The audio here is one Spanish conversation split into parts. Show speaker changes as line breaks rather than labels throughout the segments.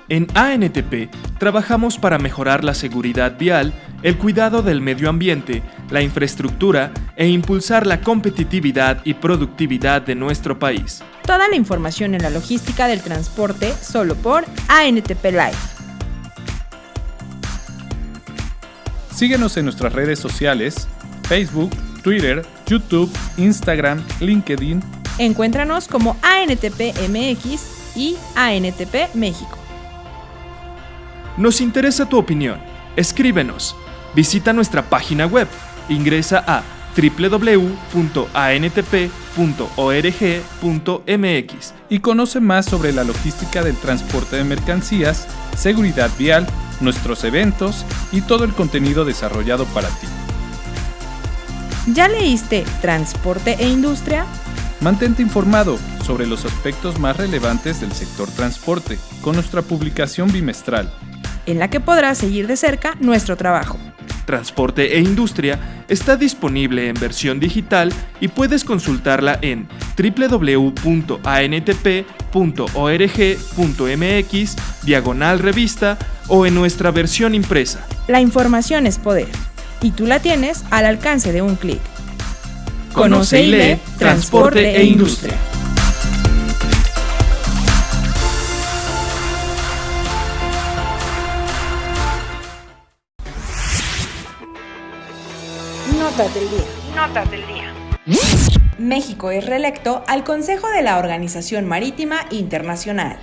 En ANTP trabajamos para mejorar la seguridad vial, el cuidado del medio ambiente, la infraestructura e impulsar la competitividad y productividad de nuestro país.
Toda la información en la logística del transporte solo por ANTP Live.
Síguenos en nuestras redes sociales, Facebook, Twitter, YouTube, Instagram, LinkedIn.
Encuéntranos como ANTP MX y ANTP México.
Nos interesa tu opinión. Escríbenos. Visita nuestra página web. Ingresa a www.antp.org.mx
y conoce más sobre la logística del transporte de mercancías, seguridad vial, nuestros eventos y todo el contenido desarrollado para ti.
¿Ya leíste Transporte e Industria?
Mantente informado sobre los aspectos más relevantes del sector transporte con nuestra publicación bimestral,
en la que podrás seguir de cerca nuestro trabajo.
Transporte e Industria está disponible en versión digital y puedes consultarla en www.antp.org.mx/revista o en nuestra versión impresa.
La información es poder y tú la tienes al alcance de un clic.
Conoce y lee Transporte e Industria.
Notas del día. México es reelecto al Consejo de la Organización Marítima Internacional.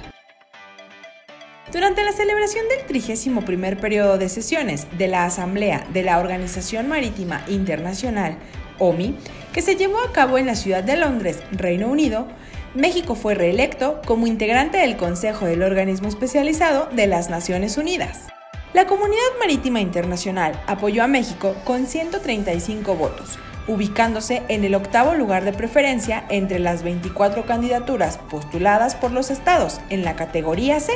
Durante la celebración del 31º periodo de sesiones de la Asamblea de la Organización Marítima Internacional, OMI, que se llevó a cabo en la ciudad de Londres, Reino Unido, México fue reelecto como integrante del Consejo del Organismo Especializado de las Naciones Unidas. La Comunidad Marítima Internacional apoyó a México con 135 votos, ubicándose en el 8º lugar de preferencia entre las 24 candidaturas postuladas por los estados en la categoría C.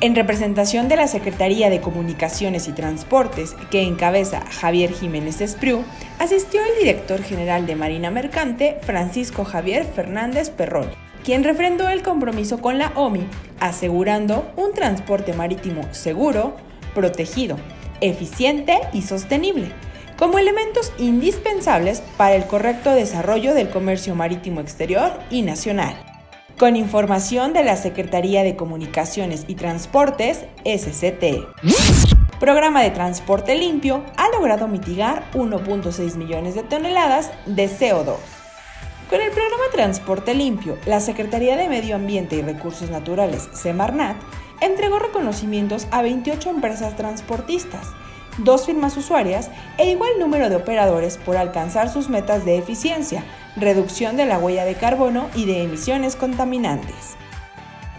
En representación de la Secretaría de Comunicaciones y Transportes, que encabeza Javier Jiménez Espriu, asistió el director general de Marina Mercante, Francisco Javier Fernández Perroni, quien refrendó el compromiso con la OMI, asegurando un transporte marítimo seguro, protegido, eficiente y sostenible, como elementos indispensables para el correcto desarrollo del comercio marítimo exterior y nacional. Con información de la Secretaría de Comunicaciones y Transportes, SCT. Programa de Transporte Limpio ha logrado mitigar 1.6 millones de toneladas de CO2. Con el programa Transporte Limpio, la Secretaría de Medio Ambiente y Recursos Naturales, Semarnat, entregó reconocimientos a 28 empresas transportistas, 2 firmas usuarias e igual número de operadores por alcanzar sus metas de eficiencia, reducción de la huella de carbono y de emisiones contaminantes.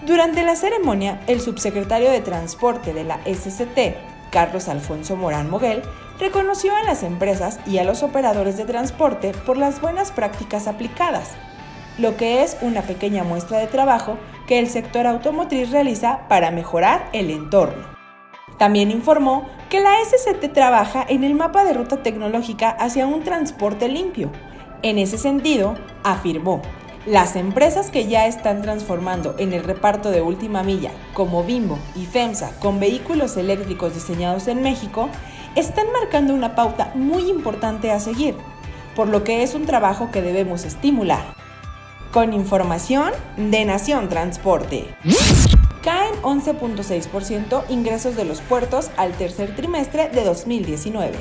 Durante la ceremonia, el subsecretario de Transporte de la SCT, Carlos Alfonso Morán Moguel, reconoció a las empresas y a los operadores de transporte por las buenas prácticas aplicadas, lo que es una pequeña muestra de trabajo que el sector automotriz realiza para mejorar el entorno. También informó que la SCT trabaja en el mapa de ruta tecnológica hacia un transporte limpio. En ese sentido, afirmó, las empresas que ya están transformando en el reparto de última milla, como Bimbo y FEMSA, con vehículos eléctricos diseñados en México, están marcando una pauta muy importante a seguir, por lo que es un trabajo que debemos estimular. Con información de Nación Transporte. Caen 11.6% ingresos de los puertos al tercer trimestre de 2019.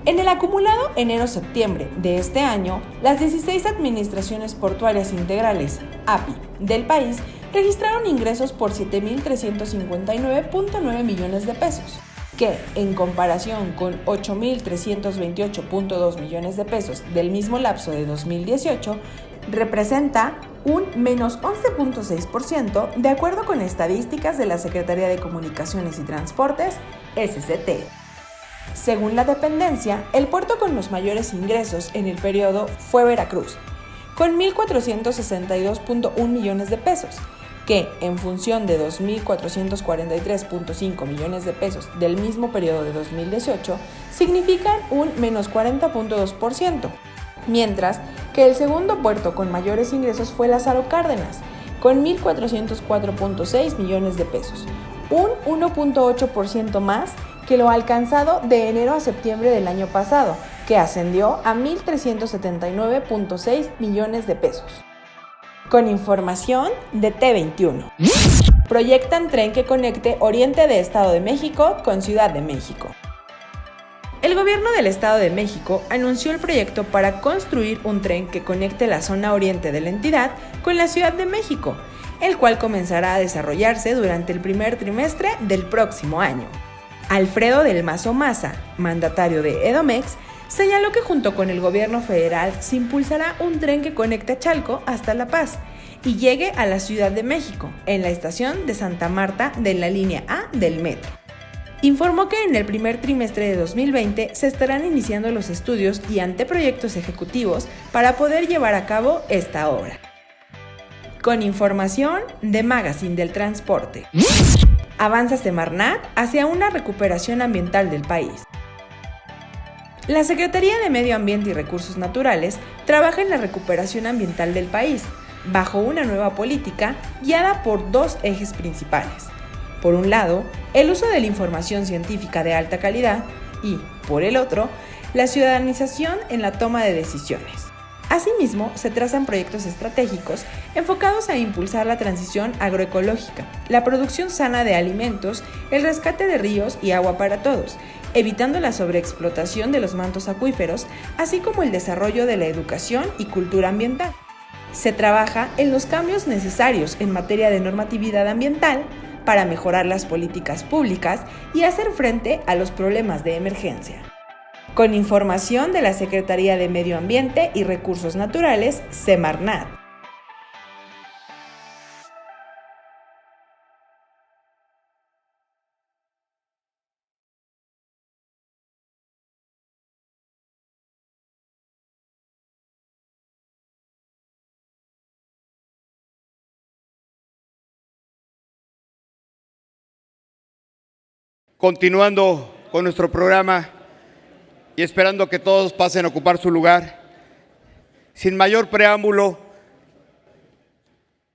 En el acumulado enero-septiembre de este año, las 16 administraciones portuarias integrales, API, del país registraron ingresos por 7.359.9 millones de pesos, que, en comparación con 8.328.2 millones de pesos del mismo lapso de 2018, representa un menos 11.6% de acuerdo con estadísticas de la Secretaría de Comunicaciones y Transportes, SCT. Según la dependencia, el puerto con los mayores ingresos en el periodo fue Veracruz, con 1.462.1 millones de pesos, que, en función de 2.443.5 millones de pesos del mismo periodo de 2018, significan un menos 40.2%, mientras que el segundo puerto con mayores ingresos fue Lázaro Cárdenas, con 1.404.6 millones de pesos, un 1.8% más que lo alcanzado de enero a septiembre del año pasado, que ascendió a 1.379.6 millones de pesos. Con información de T21. Proyectan tren que conecte Oriente de Estado de México con Ciudad de México. El gobierno del Estado de México anunció el proyecto para construir un tren que conecte la zona oriente de la entidad con la Ciudad de México, el cual comenzará a desarrollarse durante el primer trimestre del próximo año. Alfredo del Mazo Maza, mandatario de Edomex, señaló que junto con el gobierno federal se impulsará un tren que conecte a Chalco hasta La Paz y llegue a la Ciudad de México, en la estación de Santa Marta de la línea A del metro. Informó que en el primer trimestre de 2020 se estarán iniciando los estudios y anteproyectos ejecutivos para poder llevar a cabo esta obra. Con información de Magazine del Transporte. Avanza Semarnat hacia una recuperación ambiental del país. La Secretaría de Medio Ambiente y Recursos Naturales trabaja en la recuperación ambiental del país, bajo una nueva política guiada por dos ejes principales. Por un lado, el uso de la información científica de alta calidad y, por el otro, la ciudadanización en la toma de decisiones. Asimismo, se trazan proyectos estratégicos enfocados a impulsar la transición agroecológica, la producción sana de alimentos, el rescate de ríos y agua para todos, evitando la sobreexplotación de los mantos acuíferos, así como el desarrollo de la educación y cultura ambiental. Se trabaja en los cambios necesarios en materia de normatividad ambiental para mejorar las políticas públicas y hacer frente a los problemas de emergencia. Con información de la Secretaría de Medio Ambiente y Recursos Naturales, Semarnat.
Continuando con nuestro programa y esperando que todos pasen a ocupar su lugar, sin mayor preámbulo,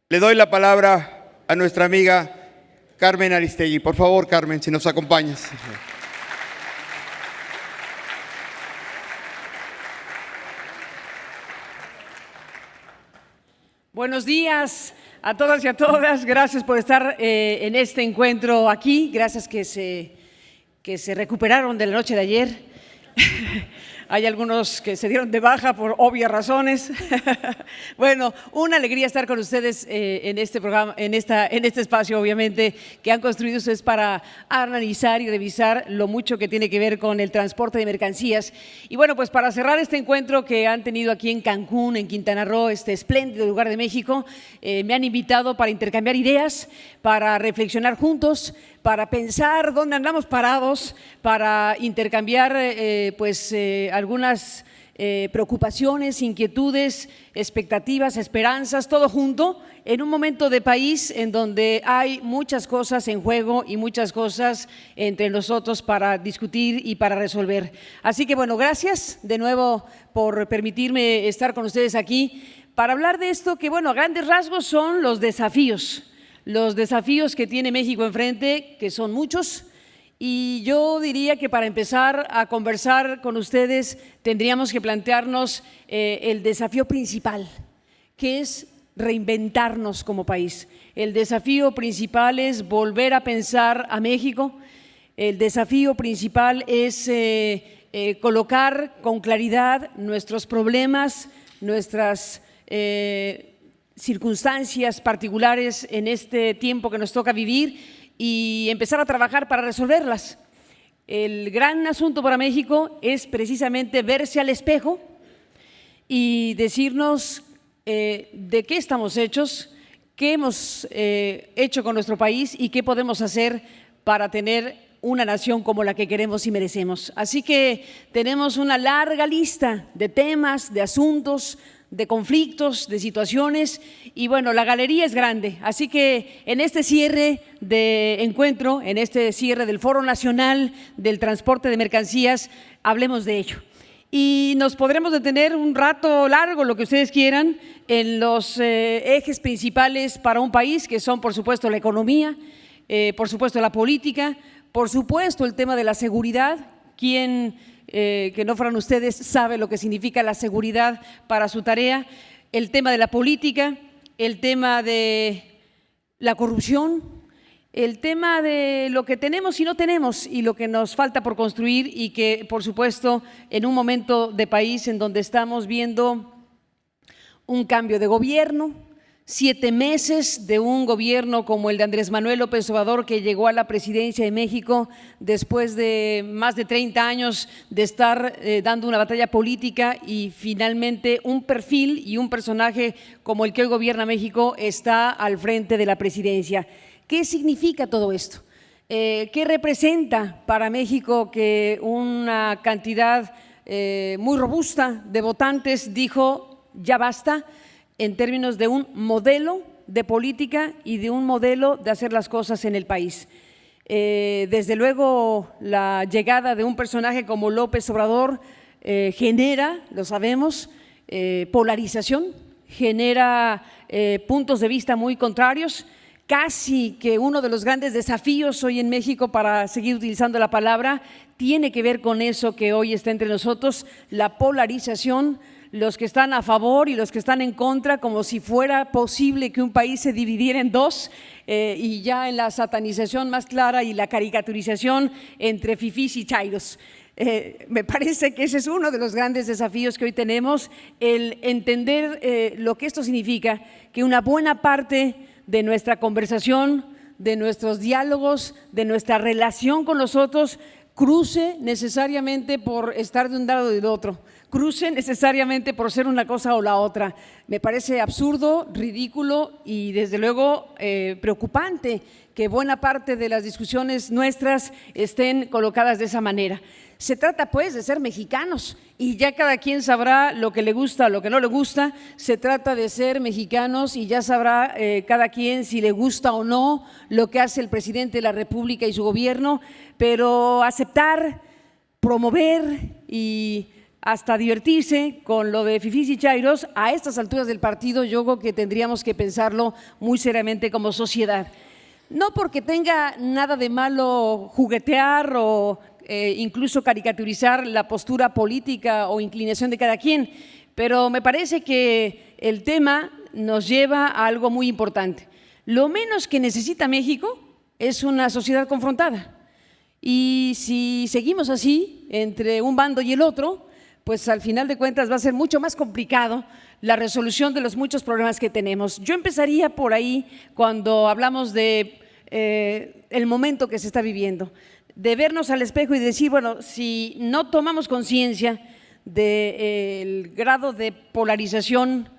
le doy la palabra a nuestra amiga Carmen Aristegui. Por favor, Carmen, si nos acompañas.
Buenos días a todas y a todas. Gracias por estar en este encuentro aquí. Gracias que se recuperaron de la noche de ayer. Hay algunos que se dieron de baja por obvias razones. Bueno, una alegría estar con ustedes en este programa, en este espacio, obviamente, que han construido ustedes para analizar y revisar lo mucho que tiene que ver con el transporte de mercancías. Y bueno, pues para cerrar este encuentro que han tenido aquí en Cancún, en Quintana Roo, este espléndido lugar de México, me han invitado para intercambiar ideas, para reflexionar juntos, para pensar dónde andamos parados, para intercambiar algunas preocupaciones, inquietudes, expectativas, esperanzas, todo junto en un momento de país en donde hay muchas cosas en juego y muchas cosas entre nosotros para discutir y para resolver. Así que bueno, gracias de nuevo por permitirme estar con ustedes aquí para hablar de esto que, bueno, a grandes rasgos son los desafíos que tiene México enfrente, que son muchos. Y yo diría que para empezar a conversar con ustedes tendríamos que plantearnos el desafío principal, que es reinventarnos como país. El desafío principal es volver a pensar a México. El desafío principal es colocar con claridad nuestros problemas, nuestras circunstancias particulares en este tiempo que nos toca vivir y empezar a trabajar para resolverlas. El gran asunto para México es precisamente verse al espejo y decirnos de qué estamos hechos, qué hemos hecho con nuestro país y qué podemos hacer para tener una nación como la que queremos y merecemos. Así que tenemos una larga lista de temas, de asuntos, de conflictos, de situaciones y bueno, la galería es grande. Así que en este cierre de encuentro, en este cierre del Foro Nacional del Transporte de Mercancías, hablemos de ello. y nos podremos detener un rato largo, lo que ustedes quieran, en los ejes principales para un país, que son, por supuesto, la economía, por supuesto, la política, por supuesto, el tema de la seguridad. ¿Quién que no fueran ustedes sabe lo que significa la seguridad para su tarea? El tema de la política, el tema de la corrupción, el tema de lo que tenemos y no tenemos y lo que nos falta por construir, y que, por supuesto, en un momento de país en donde estamos viendo un cambio de gobierno, 7 meses de un gobierno como el de Andrés Manuel López Obrador, que llegó a la presidencia de México después de más de 30 años de estar dando una batalla política, y finalmente un perfil y un personaje como el que hoy gobierna México está al frente de la presidencia. ¿Qué significa todo esto? ¿Qué representa para México que una cantidad muy robusta de votantes dijo ya basta, en términos de un modelo de política y de un modelo de hacer las cosas en el país? Desde luego, la llegada de un personaje como López Obrador genera, lo sabemos, polarización, genera puntos de vista muy contrarios. Casi que uno de los grandes desafíos hoy en México, para seguir utilizando la palabra, tiene que ver con eso que hoy está entre nosotros, la polarización, los que están a favor y los que están en contra, como si fuera posible que un país se dividiera en dos, y ya en la satanización más clara y la caricaturización entre fifís y chairos. Me parece que ese es uno de los grandes desafíos que hoy tenemos, el entender lo que esto significa, que una buena parte de nuestra conversación, de nuestros diálogos, de nuestra relación con los otros, cruce necesariamente por estar de un lado o del otro, cruce necesariamente por ser una cosa o la otra. Me parece absurdo, ridículo y desde luego preocupante que buena parte de las discusiones nuestras estén colocadas de esa manera. Se trata pues de ser mexicanos y ya cada quien sabrá lo que le gusta, lo que no le gusta. Se trata de ser mexicanos y ya sabrá cada quien si le gusta o no lo que hace el presidente de la República y su gobierno, pero aceptar, promover y hasta divertirse con lo de fifís y chairos a estas alturas del partido, yo creo que tendríamos que pensarlo muy seriamente como sociedad. No porque tenga nada de malo juguetear o incluso caricaturizar la postura política o inclinación de cada quien, pero me parece que el tema nos lleva a algo muy importante. Lo menos que necesita México es una sociedad confrontada, y si seguimos así entre un bando y el otro, pues al final de cuentas va a ser mucho más complicado la resolución de los muchos problemas que tenemos. Yo empezaría por ahí cuando hablamos de el momento que se está viviendo, de vernos al espejo y decir, bueno, si no tomamos conciencia del grado de polarización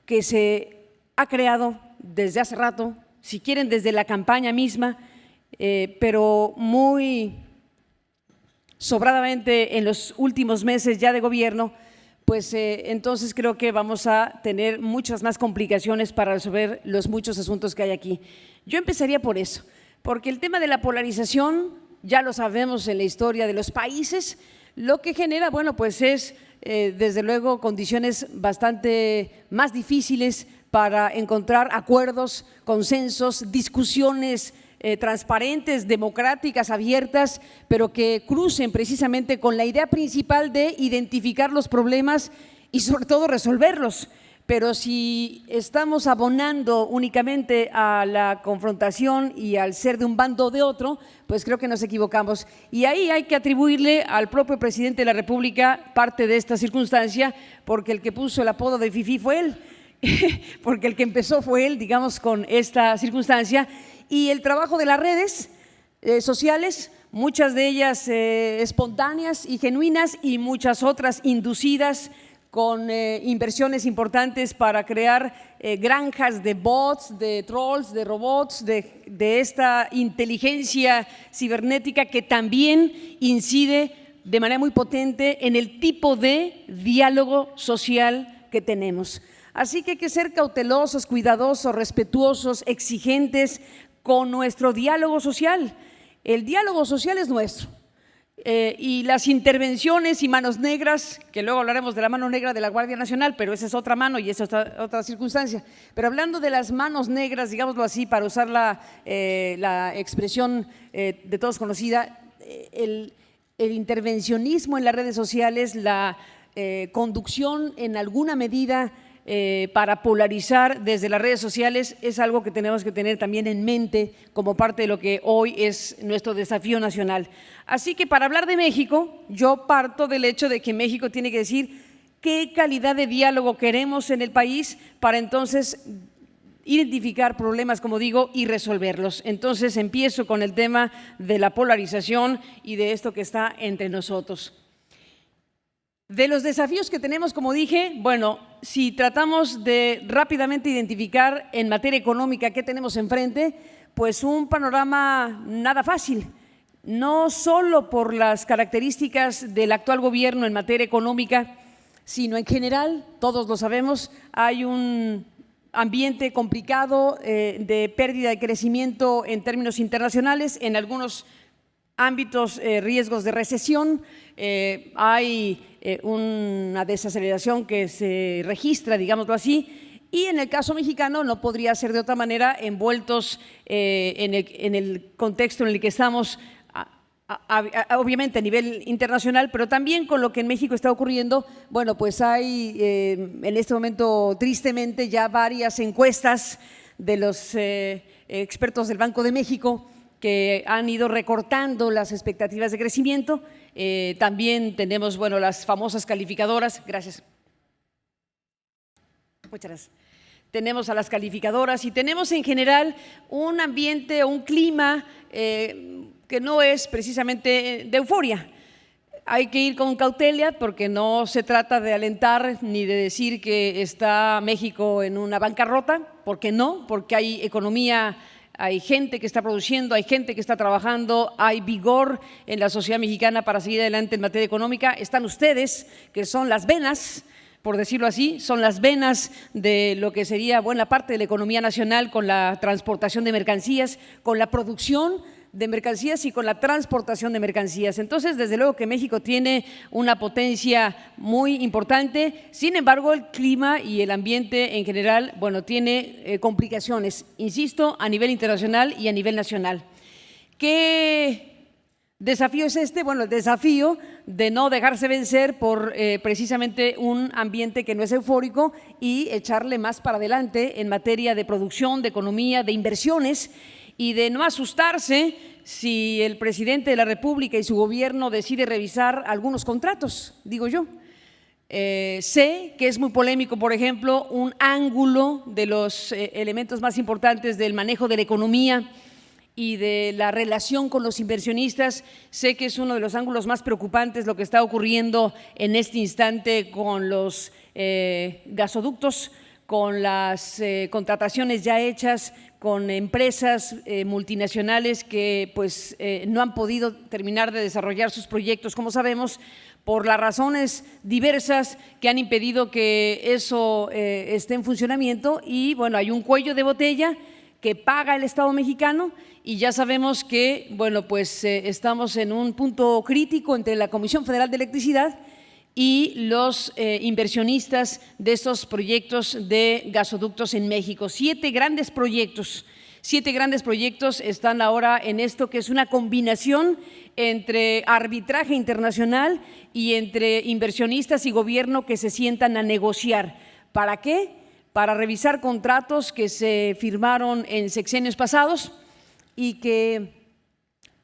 que se ha creado desde hace rato, si quieren desde la campaña misma, pero muy sobradamente en los últimos meses ya de gobierno, pues entonces creo que vamos a tener muchas más complicaciones para resolver los muchos asuntos que hay aquí. Yo empezaría por eso, porque el tema de la polarización, ya lo sabemos en la historia de los países, lo que genera, bueno, pues es desde luego condiciones bastante más difíciles para encontrar acuerdos, consensos, discusiones transparentes, democráticas, abiertas, pero que crucen precisamente con la idea principal de identificar los problemas y sobre todo resolverlos. Pero si estamos abonando únicamente a la confrontación y al ser de un bando o de otro, pues creo que nos equivocamos. Y ahí hay que atribuirle al propio presidente de la República parte de esta circunstancia, porque el que puso el apodo de fifí fue él, porque el que empezó fue él, digamos, con esta circunstancia. Y el trabajo de las redes sociales, muchas de ellas espontáneas y genuinas y muchas otras inducidas con inversiones importantes para crear granjas de bots, de trolls, de robots, de esta inteligencia cibernética que también incide de manera muy potente en el tipo de diálogo social que tenemos. Así que hay que ser cautelosos, cuidadosos, respetuosos, exigentes con nuestro diálogo social. El diálogo social es nuestro. y las intervenciones y manos negras, que luego hablaremos de la mano negra de la Guardia Nacional, pero esa es otra mano y esa es otra circunstancia. Pero hablando de las manos negras, digámoslo así, para usar la expresión de todos conocida, el intervencionismo en las redes sociales, la conducción en alguna medida para polarizar desde las redes sociales es algo que tenemos que tener también en mente como parte de lo que hoy es nuestro desafío nacional. Así que para hablar de México, yo parto del hecho de que México tiene que decir qué calidad de diálogo queremos en el país para entonces identificar problemas, como digo, y resolverlos. Entonces empiezo con el tema de la polarización y de esto que está entre nosotros. De los desafíos que tenemos, como dije, bueno, si tratamos de rápidamente identificar en materia económica qué tenemos enfrente, pues un panorama nada fácil, no solo por las características del actual gobierno en materia económica, sino en general, todos lo sabemos, hay un ambiente complicado de pérdida de crecimiento en términos internacionales, en algunos ámbitos riesgos de recesión, hay una desaceleración que se registra, digámoslo así, y en el caso mexicano no podría ser de otra manera, envueltos en el contexto en el que estamos, obviamente a nivel internacional, pero también con lo que en México está ocurriendo. Bueno, pues hay en este momento tristemente ya varias encuestas de los expertos del Banco de México que han ido recortando las expectativas de crecimiento. También tenemos, bueno, las famosas calificadoras. Gracias. Muchas gracias. Tenemos a las calificadoras y tenemos en general un ambiente o un clima que no es precisamente de euforia. Hay que ir con cautela porque no se trata de alentar ni de decir que está México en una bancarrota, porque no, porque hay economía. Hay gente que está produciendo, hay gente que está trabajando, hay vigor en la sociedad mexicana para seguir adelante en materia económica. Están ustedes, que son las venas, por decirlo así, son las venas de lo que sería buena parte de la economía nacional, con la transportación de mercancías, con la producción de mercancías y con la transportación de mercancías. Entonces, desde luego que México tiene una potencia muy importante. Sin embargo, el clima y el ambiente en general, bueno, tiene complicaciones, insisto, a nivel internacional y a nivel nacional. ¿Qué desafío es este? Bueno, el desafío de no dejarse vencer por precisamente un ambiente que no es eufórico y echarle más para adelante en materia de producción, de economía, de inversiones, y de no asustarse si el presidente de la República y su gobierno decide revisar algunos contratos, digo yo. Sé que es muy polémico, por ejemplo, un ángulo de los elementos más importantes del manejo de la economía y de la relación con los inversionistas. Sé que es uno de los ángulos más preocupantes lo que está ocurriendo en este instante con los gasoductos, con las contrataciones ya hechas, con empresas multinacionales que pues no han podido terminar de desarrollar sus proyectos, como sabemos, por las razones diversas que han impedido que eso esté en funcionamiento. Y bueno, hay un cuello de botella que paga el Estado mexicano y ya sabemos que bueno, pues estamos en un punto crítico entre la Comisión Federal de Electricidad y los inversionistas de estos proyectos de gasoductos en México. 7 grandes proyectos están ahora en esto, que es una combinación entre arbitraje internacional y entre inversionistas y gobierno que se sientan a negociar. ¿Para qué? Para revisar contratos que se firmaron en sexenios pasados y que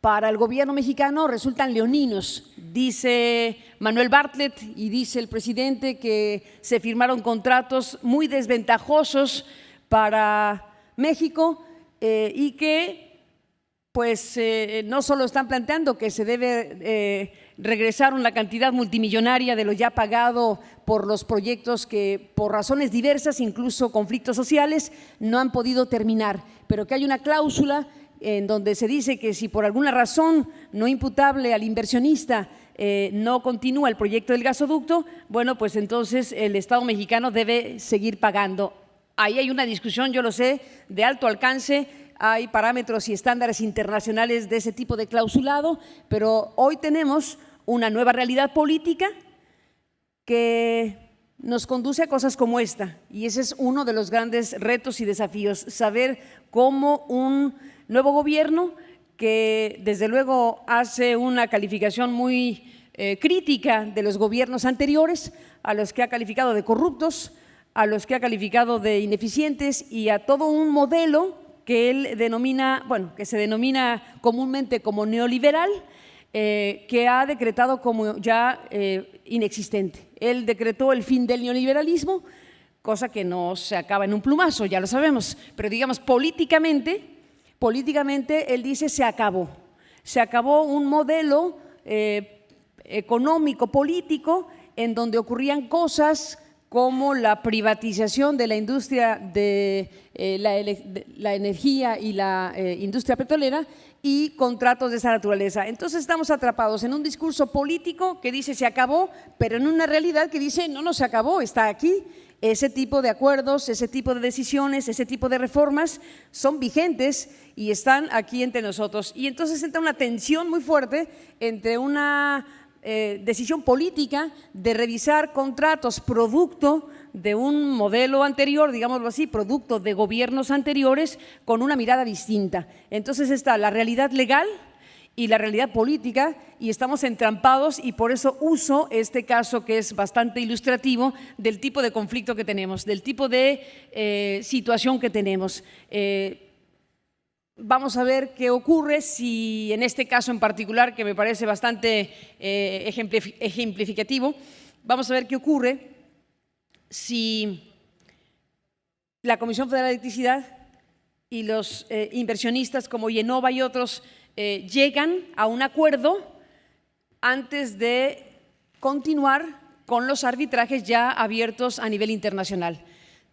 para el gobierno mexicano resultan leoninos. Dice Manuel Bartlett y dice el presidente que se firmaron contratos muy desventajosos para México y que pues no solo están planteando que se debe regresar una cantidad multimillonaria de lo ya pagado por los proyectos que por razones diversas, incluso conflictos sociales, no han podido terminar, pero que hay una cláusula en donde se dice que si por alguna razón no imputable al inversionista no continúa el proyecto del gasoducto, bueno, pues entonces el Estado mexicano debe seguir pagando. Ahí hay una discusión, yo lo sé, de alto alcance. hay parámetros y estándares internacionales de ese tipo de clausulado, pero hoy tenemos una nueva realidad política que nos conduce a cosas como esta, y ese es uno de los grandes retos y desafíos, saber cómo un nuevo gobierno que desde luego hace una calificación muy crítica de los gobiernos anteriores, a los que ha calificado de corruptos, a los que ha calificado de ineficientes y a todo un modelo que él denomina, bueno, que se denomina comúnmente como neoliberal, que ha decretado como ya inexistente. Él decretó el fin del neoliberalismo, cosa que no se acaba en un plumazo, ya lo sabemos, pero digamos políticamente él dice se acabó un modelo económico, político, en donde ocurrían cosas como la privatización de la industria de la energía y la industria petrolera y contratos de esa naturaleza. Entonces estamos atrapados en un discurso político que dice se acabó, pero en una realidad que dice no se acabó, está aquí. Ese tipo de acuerdos, ese tipo de decisiones, ese tipo de reformas son vigentes y están aquí entre nosotros. Y entonces entra una tensión muy fuerte entre una decisión política de revisar contratos producto de un modelo anterior, digámoslo así, producto de gobiernos anteriores con una mirada distinta. Entonces está la realidad legal y la realidad política y estamos entrampados, y por eso uso este caso que es bastante ilustrativo del tipo de conflicto que tenemos, del tipo de situación que tenemos. Vamos a ver qué ocurre si en este caso en particular, que me parece bastante ejemplificativo, vamos a ver qué ocurre si la Comisión Federal de Electricidad y los inversionistas como Yenova y otros llegan a un acuerdo antes de continuar con los arbitrajes ya abiertos a nivel internacional.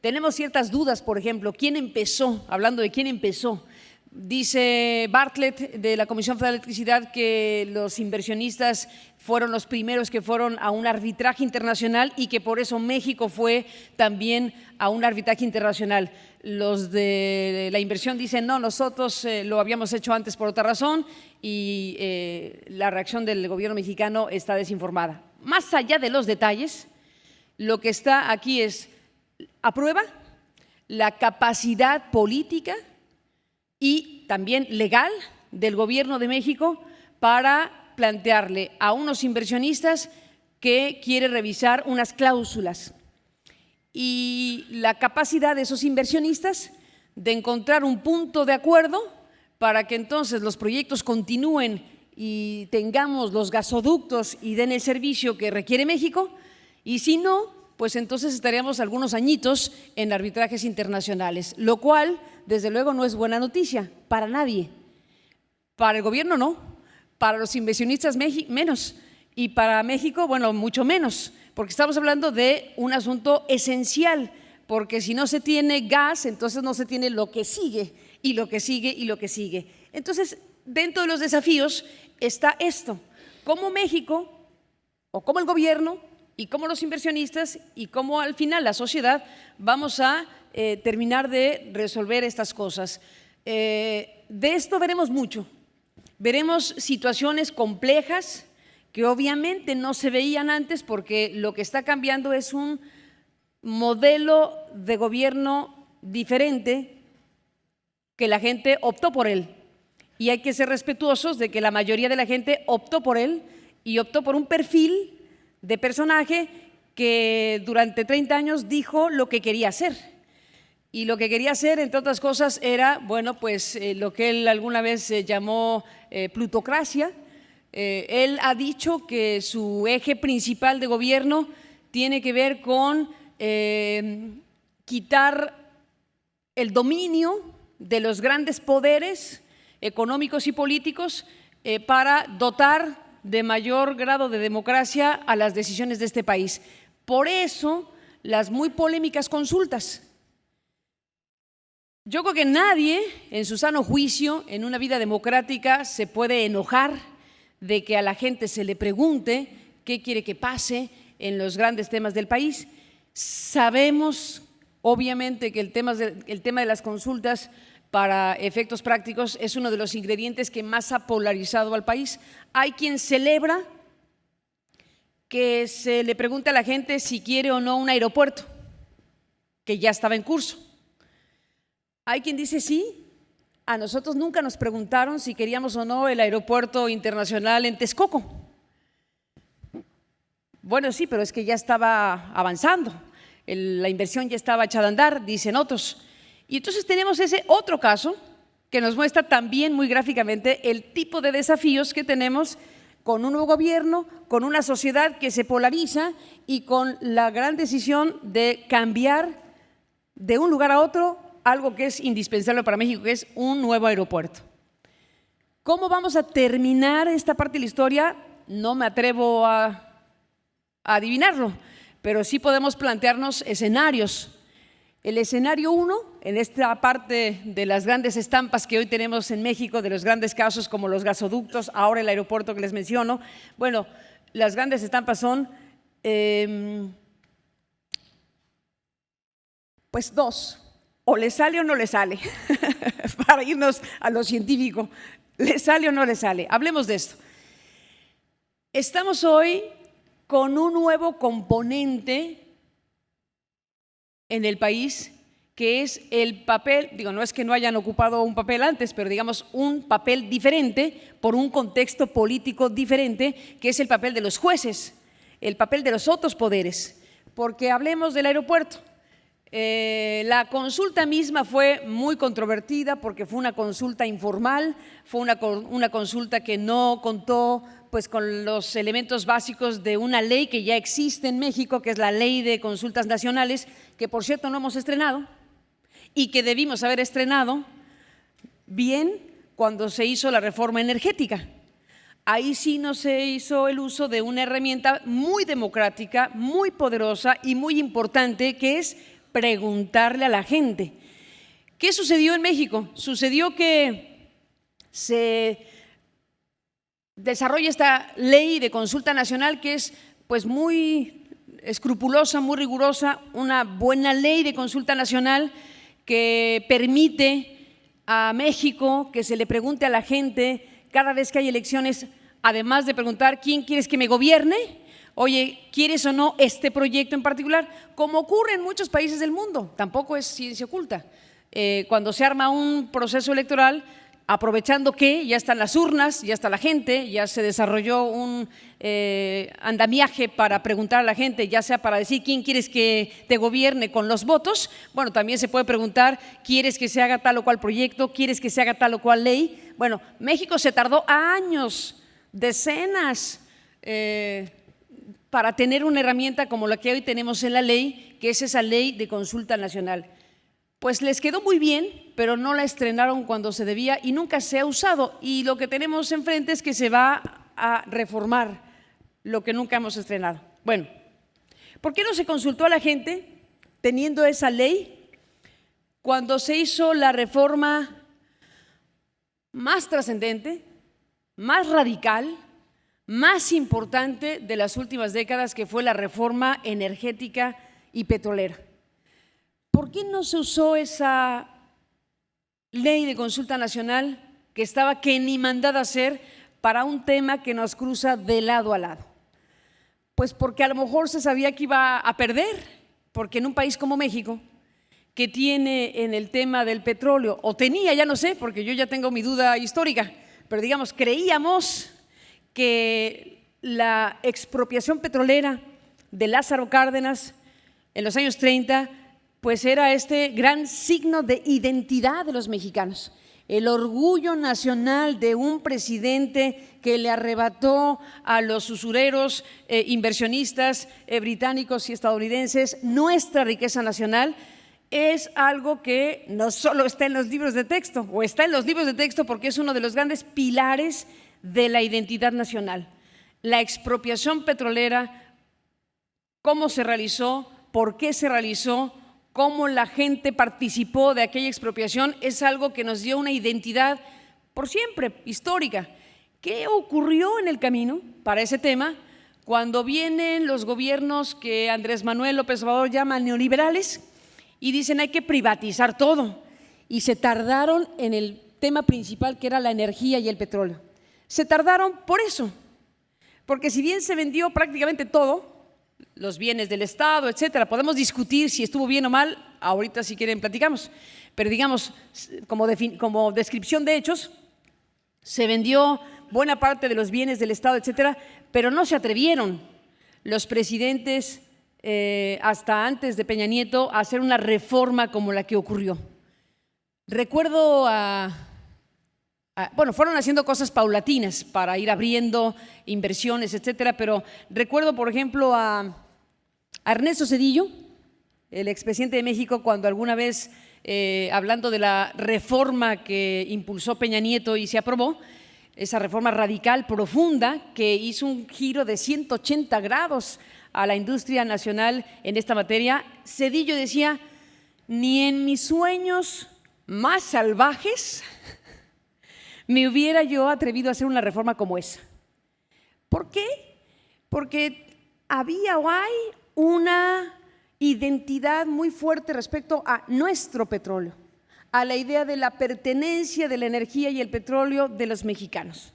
Tenemos ciertas dudas, por ejemplo, ¿quién empezó? Hablando de quién empezó. Dice Bartlett de la Comisión Federal de Electricidad que los inversionistas fueron los primeros que fueron a un arbitraje internacional y que por eso México fue también a un arbitraje internacional. Los de la inversión dicen no, nosotros lo habíamos hecho antes por otra razón y la reacción del gobierno mexicano está desinformada. Más allá de los detalles, lo que está aquí es aprueba la capacidad política y también legal del Gobierno de México para plantearle a unos inversionistas que quiere revisar unas cláusulas y la capacidad de esos inversionistas de encontrar un punto de acuerdo para que entonces los proyectos continúen y tengamos los gasoductos y den el servicio que requiere México, y si no, pues entonces estaríamos algunos añitos en arbitrajes internacionales, lo cual desde luego no es buena noticia para nadie, para el gobierno no, para los inversionistas menos y para México, bueno, mucho menos, porque estamos hablando de un asunto esencial, porque si no se tiene gas, entonces no se tiene lo que sigue y lo que sigue y lo que sigue. Entonces, dentro de los desafíos está esto, cómo México o cómo el gobierno y cómo los inversionistas y cómo al final la sociedad vamos a terminar de resolver estas cosas. De esto veremos mucho, veremos situaciones complejas que obviamente no se veían antes porque lo que está cambiando es un modelo de gobierno diferente que la gente optó por él. Y hay que ser respetuosos de que la mayoría de la gente optó por él y optó por un perfil de personaje que durante 30 años dijo lo que quería hacer. Y lo que quería hacer, entre otras cosas, era, bueno, pues lo que él alguna vez llamó plutocracia. Él ha dicho que su eje principal de gobierno tiene que ver con quitar el dominio de los grandes poderes económicos y políticos para dotar de mayor grado de democracia a las decisiones de este país. Por eso, las muy polémicas consultas. Yo creo que nadie, en su sano juicio, en una vida democrática, se puede enojar de que a la gente se le pregunte qué quiere que pase en los grandes temas del país. Sabemos, obviamente, que el tema de las consultas para efectos prácticos, es uno de los ingredientes que más ha polarizado al país. Hay quien celebra que se le pregunte a la gente si quiere o no un aeropuerto, que ya estaba en curso. Hay quien dice sí, a nosotros nunca nos preguntaron si queríamos o no el aeropuerto internacional en Texcoco. Bueno, sí, pero es que ya estaba avanzando, la inversión ya estaba echada a andar, dicen otros. Y entonces tenemos ese otro caso que nos muestra también muy gráficamente el tipo de desafíos que tenemos con un nuevo gobierno, con una sociedad que se polariza y con la gran decisión de cambiar de un lugar a otro algo que es indispensable para México, que es un nuevo aeropuerto. ¿Cómo vamos a terminar esta parte de la historia? No me atrevo a adivinarlo, pero sí podemos plantearnos escenarios. El escenario 1, en esta parte de las grandes estampas que hoy tenemos en México, de los grandes casos como los gasoductos, ahora el aeropuerto que les menciono, bueno, las grandes estampas son pues dos, o le sale o no le sale, para irnos a lo científico, ¿le sale o no le sale? Hablemos de esto. Estamos hoy con un nuevo componente en el país, que es el papel, digo, no es que no hayan ocupado un papel antes, pero digamos un papel diferente por un contexto político diferente, que es el papel de los jueces, el papel de los otros poderes. Porque hablemos del aeropuerto. La consulta misma fue muy controvertida porque fue una consulta informal, fue una consulta que no contó pues con los elementos básicos de una ley que ya existe en México, que es la Ley de Consultas Nacionales, que por cierto no hemos estrenado y que debimos haber estrenado bien cuando se hizo la reforma energética. Ahí sí no se hizo el uso de una herramienta muy democrática, muy poderosa y muy importante, que es preguntarle a la gente. ¿Qué sucedió en México? Sucedió que se desarrolla esta ley de consulta nacional que es pues muy escrupulosa, muy rigurosa, una buena ley de consulta nacional que permite a México que se le pregunte a la gente cada vez que hay elecciones, además de preguntar ¿quién quieres que me gobierne? Oye, ¿quieres o no este proyecto en particular? Como ocurre en muchos países del mundo, tampoco es ciencia oculta. Cuando se arma un proceso electoral, aprovechando que ya están las urnas, ya está la gente, ya se desarrolló un andamiaje para preguntar a la gente, ya sea para decir quién quieres que te gobierne con los votos, bueno, también se puede preguntar, ¿quieres que se haga tal o cual proyecto? ¿Quieres que se haga tal o cual ley? Bueno, México se tardó años, decenas, para tener una herramienta como la que hoy tenemos en la ley, que es esa ley de consulta nacional. Pues les quedó muy bien, pero no la estrenaron cuando se debía y nunca se ha usado. Y lo que tenemos enfrente es que se va a reformar lo que nunca hemos estrenado. Bueno, ¿por qué no se consultó a la gente teniendo esa ley cuando se hizo la reforma más trascendente, más radical, más importante de las últimas décadas, que fue la reforma energética y petrolera? ¿Por qué no se usó esa ley de consulta nacional que estaba que ni mandada a hacer para un tema que nos cruza de lado a lado? Pues porque a lo mejor se sabía que iba a perder, porque en un país como México, que tiene en el tema del petróleo, o tenía, ya no sé, porque yo ya tengo mi duda histórica, pero digamos, creíamos que la expropiación petrolera de Lázaro Cárdenas en los años 30 pues era este gran signo de identidad de los mexicanos, el orgullo nacional de un presidente que le arrebató a los usureros inversionistas británicos y estadounidenses nuestra riqueza nacional. Es algo que no solo está en los libros de texto, o está en los libros de texto porque es uno de los grandes pilares de la identidad nacional. La expropiación petrolera, cómo se realizó, por qué se realizó, cómo la gente participó de aquella expropiación, es algo que nos dio una identidad por siempre, histórica. ¿Qué ocurrió en el camino para ese tema cuando vienen los gobiernos que Andrés Manuel López Obrador llama neoliberales y dicen hay que privatizar todo? y se tardaron en el tema principal, que era la energía y el petróleo. Se tardaron por eso, porque si bien se vendió prácticamente todo, los bienes del Estado, etcétera, podemos discutir si estuvo bien o mal, ahorita si quieren platicamos, pero digamos, como descripción de hechos, se vendió buena parte de los bienes del Estado, etcétera, pero no se atrevieron los presidentes hasta antes de Peña Nieto a hacer una reforma como la que ocurrió. Recuerdo bueno, fueron haciendo cosas paulatinas para ir abriendo inversiones, etcétera, pero recuerdo, por ejemplo, a Ernesto Zedillo, el expresidente de México, cuando alguna vez, hablando de la reforma que impulsó Peña Nieto y se aprobó, esa reforma radical, profunda, que hizo un giro de 180 grados a la industria nacional en esta materia, Zedillo decía: ni en mis sueños más salvajes me hubiera yo atrevido a hacer una reforma como esa. ¿Por qué? Porque había o hay una identidad muy fuerte respecto a nuestro petróleo, a la idea de la pertenencia de la energía y el petróleo de los mexicanos.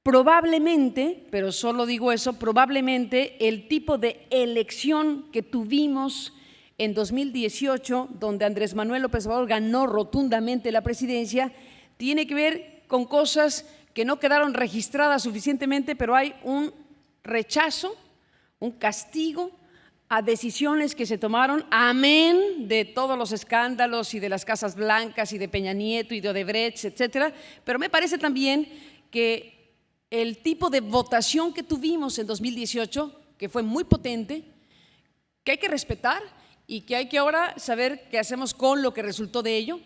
Probablemente, pero solo digo eso, probablemente el tipo de elección que tuvimos en 2018, donde Andrés Manuel López Obrador ganó rotundamente la presidencia, tiene que ver con cosas que no quedaron registradas suficientemente, pero hay un rechazo, un castigo a decisiones que se tomaron, amén de todos los escándalos y de las Casas Blancas y de Peña Nieto y de Odebrecht, etcétera. Pero me parece también que el tipo de votación que tuvimos en 2018, que fue muy potente, que hay que respetar y que hay que ahora saber qué hacemos con lo que resultó de ello,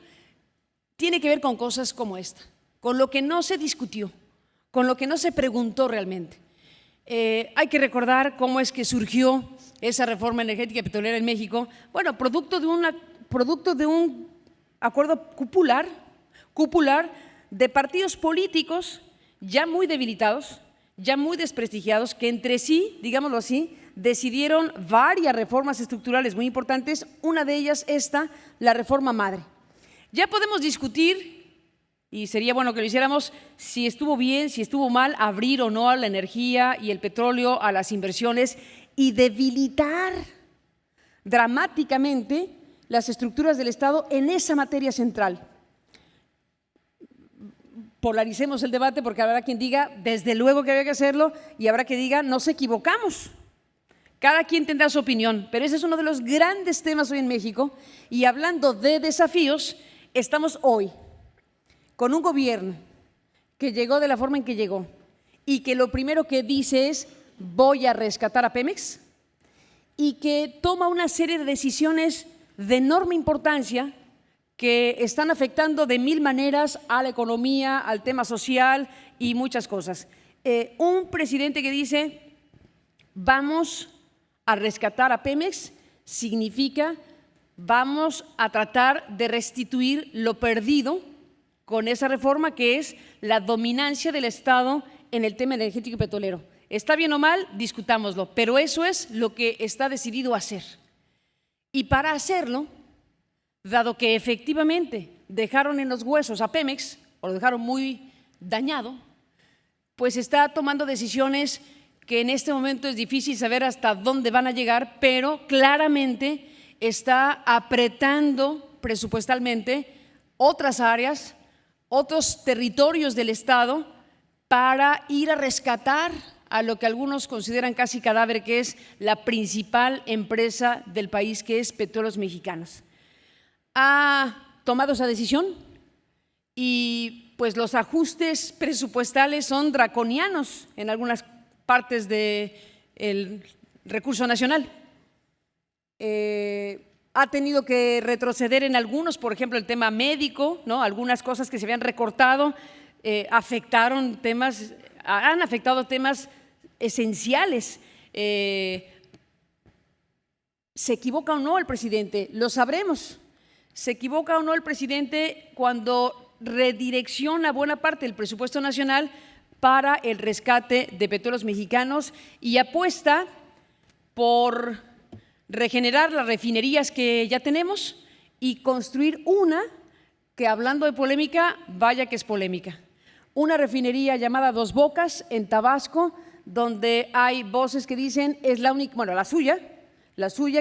tiene que ver con cosas como esta, con lo que no se discutió, con lo que no se preguntó realmente. Hay que recordar cómo es que surgió esa reforma energética y petrolera en México. Bueno, producto de un acuerdo cupular de partidos políticos ya muy debilitados, ya muy desprestigiados, que entre sí, digámoslo así, decidieron varias reformas estructurales muy importantes, una de ellas la reforma madre. Ya podemos discutir, y sería bueno que lo hiciéramos, si estuvo bien, si estuvo mal, abrir o no a la energía y el petróleo a las inversiones y debilitar dramáticamente las estructuras del Estado en esa materia central. Polaricemos el debate, porque habrá quien diga, desde luego que había que hacerlo, y habrá quien diga, nos equivocamos. Cada quien tendrá su opinión, pero ese es uno de los grandes temas hoy en México. Y hablando de desafíos, estamos hoy con un gobierno que llegó de la forma en que llegó y que lo primero que dice es: voy a rescatar a Pemex, y que toma una serie de decisiones de enorme importancia que están afectando de mil maneras a la economía, al tema social y muchas cosas. Un presidente que dice: vamos a rescatar a Pemex, significa vamos a tratar de restituir lo perdido con esa reforma, que es la dominancia del Estado en el tema energético y petrolero. Está bien o mal, discutámoslo, pero eso es lo que está decidido hacer. Y para hacerlo, dado que efectivamente dejaron en los huesos a Pemex, o lo dejaron muy dañado, pues está tomando decisiones que en este momento es difícil saber hasta dónde van a llegar, pero claramente está apretando presupuestalmente otras áreas, otros territorios del Estado, para ir a rescatar a lo que algunos consideran casi cadáver, que es la principal empresa del país, que es Petróleos Mexicanos. Ha tomado esa decisión y pues los ajustes presupuestales son draconianos en algunas partes del recurso nacional. Ha tenido que retroceder en algunos, por ejemplo, el tema médico, ¿no? Algunas cosas que se habían recortado han afectado temas esenciales. ¿Se equivoca o no el presidente? Lo sabremos. ¿Se equivoca o no el presidente cuando redirecciona buena parte del presupuesto nacional para el rescate de Petróleos Mexicanos y apuesta por regenerar las refinerías que ya tenemos y construir una que hablando de polémica, vaya que es polémica. Una refinería llamada Dos Bocas en Tabasco, donde hay voces que dicen, es la única, bueno, la suya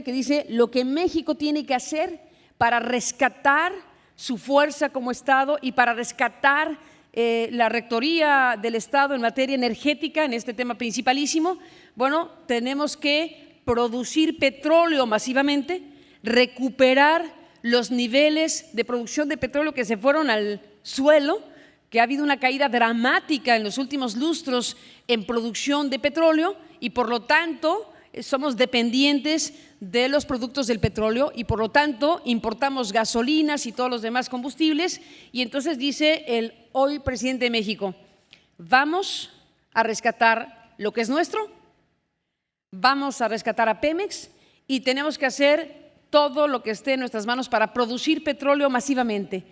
que dice lo que México tiene que hacer para rescatar su fuerza como Estado y para rescatar la rectoría del Estado en materia energética, en este tema principalísimo. Bueno, tenemos que producir petróleo masivamente, recuperar los niveles de producción de petróleo que se fueron al suelo, que ha habido una caída dramática en los últimos lustros en producción de petróleo y por lo tanto somos dependientes de los productos del petróleo y por lo tanto importamos gasolinas y todos los demás combustibles. Y entonces dice el hoy presidente de México, vamos a rescatar lo que es nuestro, vamos a rescatar a Pemex y tenemos que hacer todo lo que esté en nuestras manos para producir petróleo masivamente.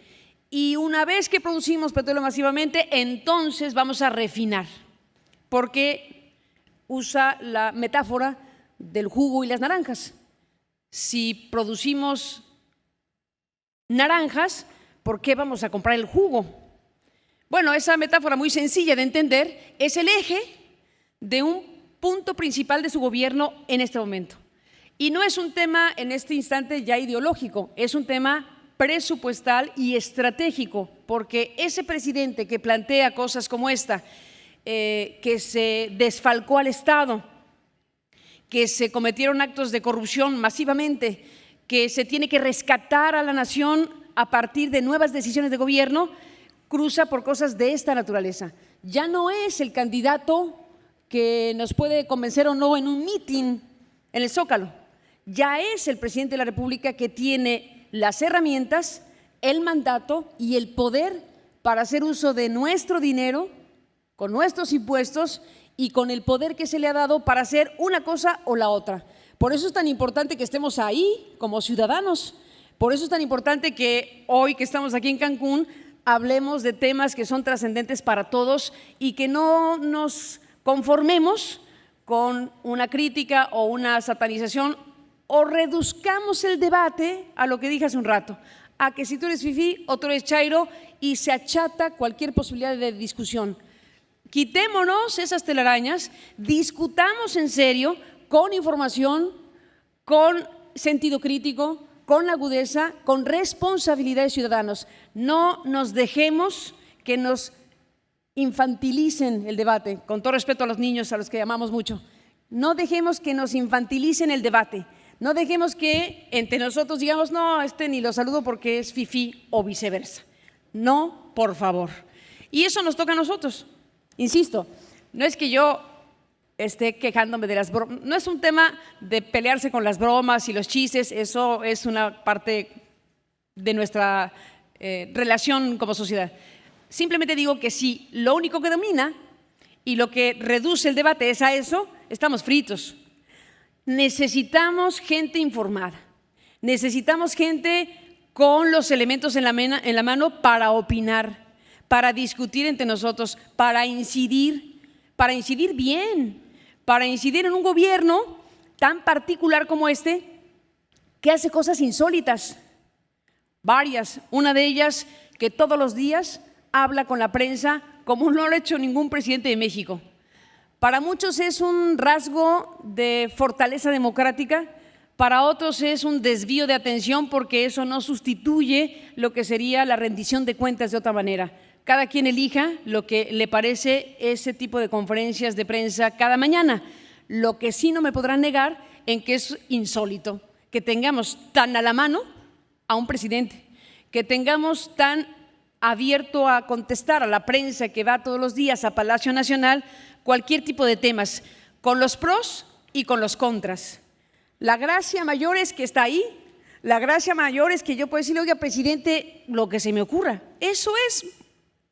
Y una vez que producimos petróleo masivamente, entonces vamos a refinar, porque usa la metáfora del jugo y las naranjas. Si producimos naranjas, ¿por qué vamos a comprar el jugo? Bueno, esa metáfora muy sencilla de entender es el eje de un punto principal de su gobierno en este momento. Y no es un tema en este instante ya ideológico, es un tema presupuestal y estratégico, porque ese presidente que plantea cosas como esta, que se desfalcó al Estado, que se cometieron actos de corrupción masivamente, que se tiene que rescatar a la nación a partir de nuevas decisiones de gobierno, cruza por cosas de esta naturaleza. Ya no es el candidato que nos puede convencer o no en un mitin en el Zócalo, ya es el presidente de la República que tiene las herramientas, el mandato y el poder para hacer uso de nuestro dinero, con nuestros impuestos y con el poder que se le ha dado para hacer una cosa o la otra. Por eso es tan importante que estemos ahí como ciudadanos, por eso es tan importante que hoy que estamos aquí en Cancún hablemos de temas que son trascendentes para todos y que no nos conformemos con una crítica o una satanización o reduzcamos el debate a lo que dije hace un rato, a que si tú eres fifí o tú eres chairo y se achata cualquier posibilidad de discusión. Quitémonos esas telarañas, discutamos en serio, con información, con sentido crítico, con agudeza, con responsabilidad de ciudadanos. No nos dejemos que nos infantilicen el debate, con todo respeto a los niños a los que amamos mucho. No dejemos que nos infantilicen el debate. No dejemos que entre nosotros digamos, no, ni lo saludo porque es fifí o viceversa. No, por favor. Y eso nos toca a nosotros. Insisto, no es que yo esté quejándome de las bromas, no es un tema de pelearse con las bromas y los chistes, eso es una parte de nuestra relación como sociedad. Simplemente digo que si lo único que domina y lo que reduce el debate es a eso, estamos fritos. Necesitamos gente informada, necesitamos gente con los elementos en la mano para opinar, para discutir entre nosotros, para incidir bien, para incidir en un gobierno tan particular como este que hace cosas insólitas, varias, una de ellas que todos los días habla con la prensa como no lo ha hecho ningún presidente de México. Para muchos es un rasgo de fortaleza democrática, para otros es un desvío de atención porque eso no sustituye lo que sería la rendición de cuentas de otra manera. Cada quien elija lo que le parece ese tipo de conferencias de prensa cada mañana. Lo que sí no me podrán negar en que es insólito que tengamos tan a la mano a un presidente, que tengamos tan abierto a contestar a la prensa que va todos los días a Palacio Nacional cualquier tipo de temas, con los pros y con los contras. La gracia mayor es que está ahí, la gracia mayor es que yo puedo decirle, oiga, presidente, lo que se me ocurra. Eso es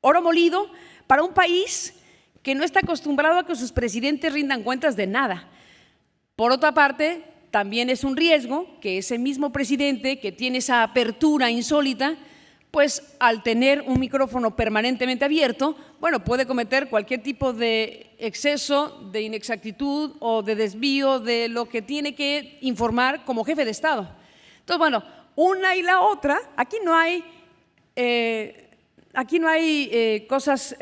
oro molido para un país que no está acostumbrado a que sus presidentes rindan cuentas de nada. Por otra parte, también es un riesgo que ese mismo presidente que tiene esa apertura insólita, pues al tener un micrófono permanentemente abierto, bueno, puede cometer cualquier tipo de exceso, de inexactitud o de desvío de lo que tiene que informar como jefe de Estado. Entonces, bueno, una y la otra, aquí no hay aquí no hay cosas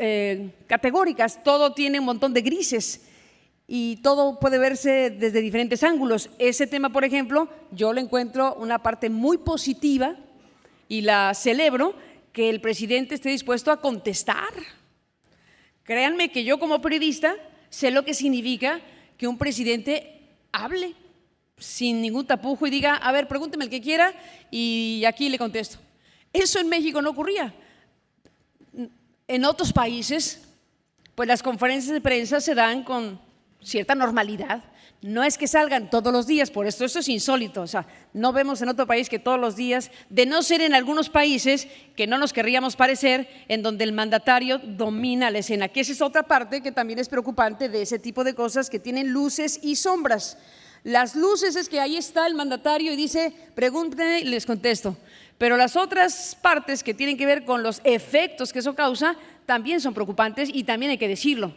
categóricas, todo tiene un montón de grises y todo puede verse desde diferentes ángulos. Ese tema, por ejemplo, yo le encuentro una parte muy positiva y la celebro, que el presidente esté dispuesto a contestar. Créanme que yo como periodista sé lo que significa que un presidente hable sin ningún tapujo y diga, a ver, pregúnteme el que quiera y aquí le contesto. Eso en México no ocurría. En otros países, pues las conferencias de prensa se dan con cierta normalidad. No es que salgan todos los días, por esto es insólito. O sea, no vemos en otro país que todos los días, de no ser en algunos países que no nos querríamos parecer, en donde el mandatario domina la escena, que esa es otra parte que también es preocupante de ese tipo de cosas que tienen luces y sombras. Las luces es que ahí está el mandatario y dice, pregúntenme y les contesto. Pero las otras partes que tienen que ver con los efectos que eso causa también son preocupantes y también hay que decirlo.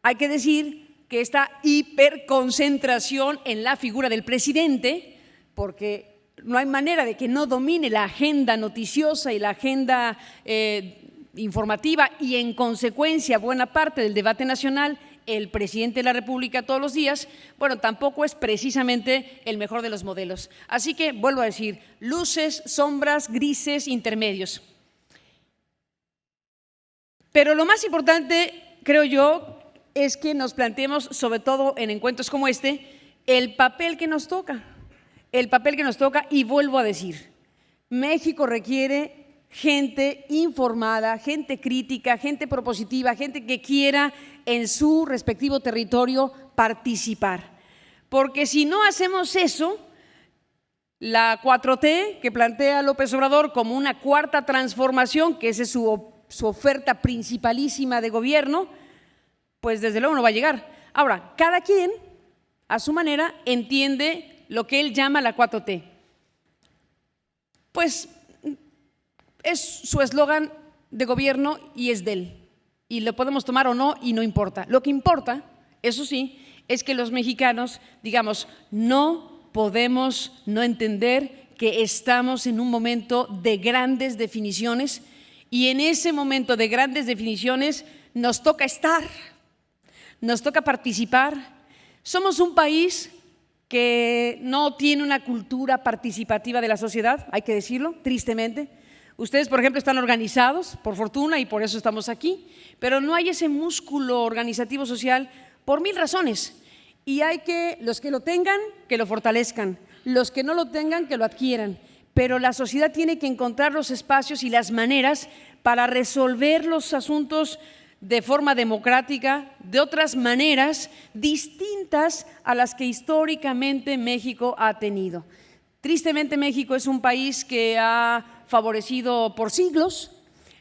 Hay que decir que esta hiperconcentración en la figura del presidente, porque no hay manera de que no domine la agenda noticiosa y la agenda informativa y en consecuencia buena parte del debate nacional, el presidente de la República todos los días, bueno, tampoco es precisamente el mejor de los modelos. Así que vuelvo a decir, luces, sombras, grises, intermedios. Pero lo más importante, creo yo, es que nos planteemos, sobre todo en encuentros como este, el papel que nos toca. El papel que nos toca, y vuelvo a decir, México requiere gente informada, gente crítica, gente propositiva, gente que quiera en su respectivo territorio participar. Porque si no hacemos eso, la 4T que plantea López Obrador como una cuarta transformación, que esa es su oferta principalísima de gobierno, pues desde luego no va a llegar. Ahora, cada quien a su manera entiende lo que él llama la 4T. Pues es su eslogan de gobierno y es de él. Y lo podemos tomar o no y no importa. Lo que importa, eso sí, es que los mexicanos, digamos, no podemos no entender que estamos en un momento de grandes definiciones y en ese momento de grandes definiciones nos toca estar, nos toca participar. Somos un país que no tiene una cultura participativa de la sociedad, hay que decirlo, tristemente. Ustedes, por ejemplo, están organizados, por fortuna, y por eso estamos aquí, pero no hay ese músculo organizativo social por mil razones. Y hay que, los que lo tengan, que lo fortalezcan, los que no lo tengan, que lo adquieran. Pero la sociedad tiene que encontrar los espacios y las maneras para resolver los asuntos de forma democrática, de otras maneras distintas a las que históricamente México ha tenido. Tristemente, México es un país que ha favorecido por siglos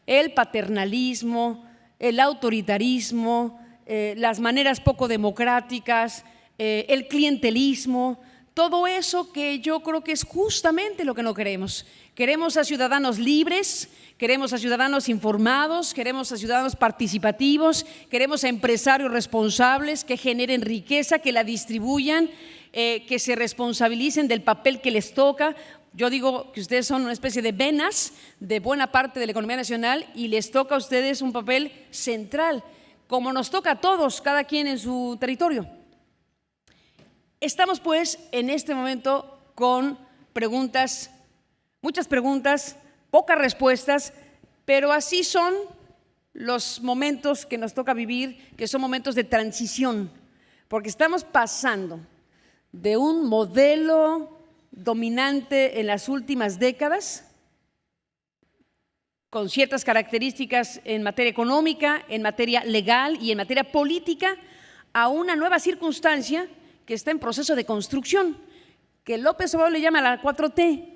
el paternalismo, el autoritarismo, las maneras poco democráticas, el clientelismo, todo eso que yo creo que es justamente lo que no queremos. Queremos a ciudadanos libres, queremos a ciudadanos informados, queremos a ciudadanos participativos, queremos a empresarios responsables que generen riqueza, que la distribuyan, que se responsabilicen del papel que les toca. Yo digo que ustedes son una especie de venas de buena parte de la economía nacional y les toca a ustedes un papel central, como nos toca a todos, cada quien en su territorio. Estamos pues en este momento con preguntas, muchas preguntas, pocas respuestas, pero así son los momentos que nos toca vivir, que son momentos de transición, porque estamos pasando de un modelo dominante en las últimas décadas, con ciertas características en materia económica, en materia legal y en materia política, a una nueva circunstancia que está en proceso de construcción, que López Obrador le llama la 4T.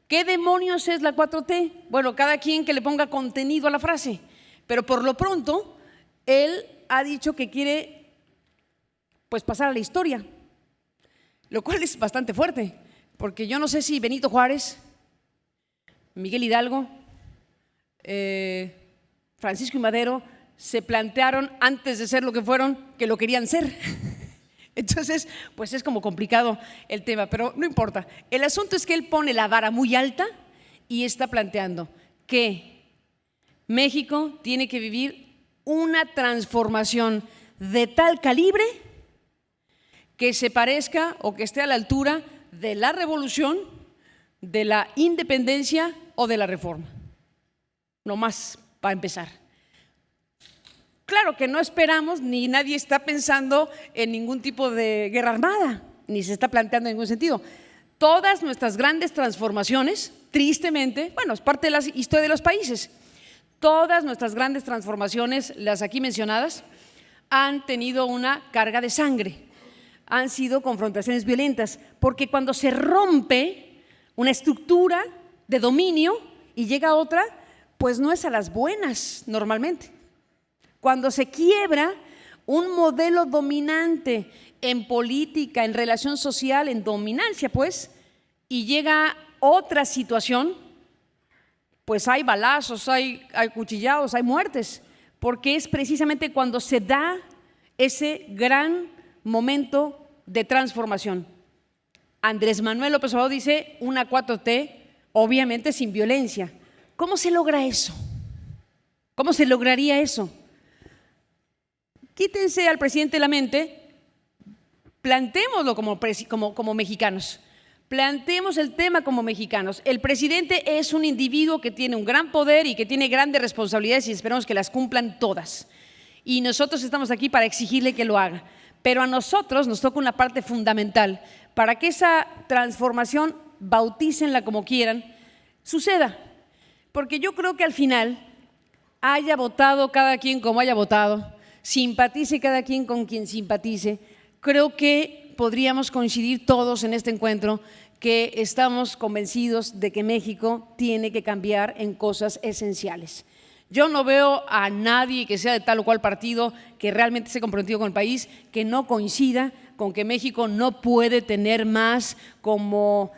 ¿Qué demonios es la 4T? Bueno, cada quien que le ponga contenido a la frase, pero por lo pronto él ha dicho que quiere pues pasar a la historia, lo cual es bastante fuerte, porque yo no sé si Benito Juárez, Miguel Hidalgo, Francisco y Madero se plantearon antes de ser lo que fueron que lo querían ser. Entonces, pues es como complicado el tema, pero no importa. El asunto es que él pone la vara muy alta y está planteando que México tiene que vivir una transformación de tal calibre que se parezca o que esté a la altura de la revolución, de la independencia o de la reforma. No más para empezar. Claro que no esperamos, ni nadie está pensando en ningún tipo de guerra armada, ni se está planteando en ningún sentido. Todas nuestras grandes transformaciones, tristemente, bueno, es parte de la historia de los países, todas nuestras grandes transformaciones, las aquí mencionadas, han tenido una carga de sangre, han sido confrontaciones violentas, porque cuando se rompe una estructura de dominio y llega otra, pues no es a las buenas normalmente. Cuando se quiebra un modelo dominante en política, en relación social, en dominancia, pues, y llega otra situación, pues hay balazos, hay cuchillados, hay muertes, porque es precisamente cuando se da ese gran momento de transformación. Andrés Manuel López Obrador dice una 4T, obviamente sin violencia. ¿Cómo se logra eso? ¿Cómo se lograría eso? Quítense al presidente de la mente, plantémoslo como mexicanos, planteemos el tema como mexicanos. El presidente es un individuo que tiene un gran poder y que tiene grandes responsabilidades y esperamos que las cumplan todas. Y nosotros estamos aquí para exigirle que lo haga. Pero a nosotros nos toca una parte fundamental para que esa transformación, bautícenla como quieran, suceda. Porque yo creo que al final haya votado cada quien como haya votado, simpatice cada quien con quien simpatice, creo que podríamos coincidir todos en este encuentro que estamos convencidos de que México tiene que cambiar en cosas esenciales. Yo no veo a nadie que sea de tal o cual partido que realmente esté comprometido con el país que no coincida con que México no puede tener más como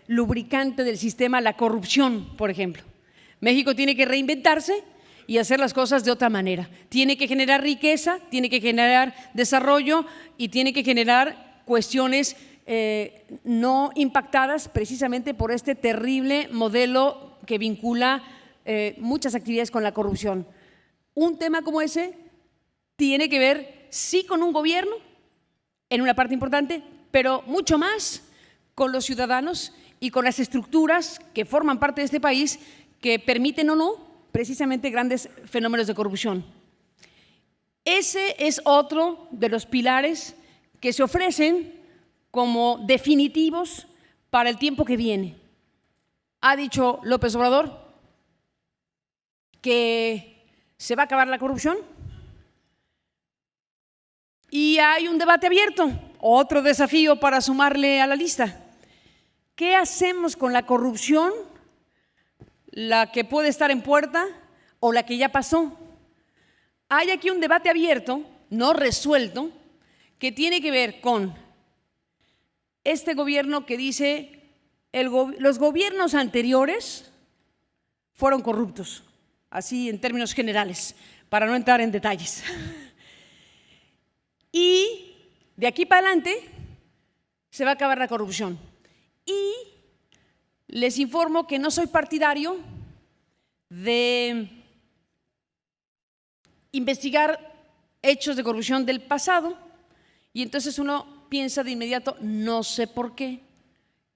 lubricante del sistema la corrupción, por ejemplo. México tiene que reinventarse y hacer las cosas de otra manera. Tiene que generar riqueza, tiene que generar desarrollo y tiene que generar cuestiones no impactadas precisamente por este terrible modelo que vincula muchas actividades con la corrupción. Un tema como ese tiene que ver, sí, con un gobierno, en una parte importante, pero mucho más con los ciudadanos y con las estructuras que forman parte de este país que permiten o no precisamente grandes fenómenos de corrupción. Ese es otro de los pilares que se ofrecen como definitivos para el tiempo que viene. Ha dicho López Obrador que se va a acabar la corrupción y hay un debate abierto, otro desafío para sumarle a la lista. ¿Qué hacemos con la corrupción? La que puede estar en puerta o la que ya pasó. Hay aquí un debate abierto, no resuelto, que tiene que ver con este gobierno que dice los gobiernos anteriores fueron corruptos, así en términos generales, para no entrar en detalles. Y de aquí para adelante se va a acabar la corrupción. Y les informo que no soy partidario de investigar hechos de corrupción del pasado y entonces uno piensa de inmediato, no sé por qué,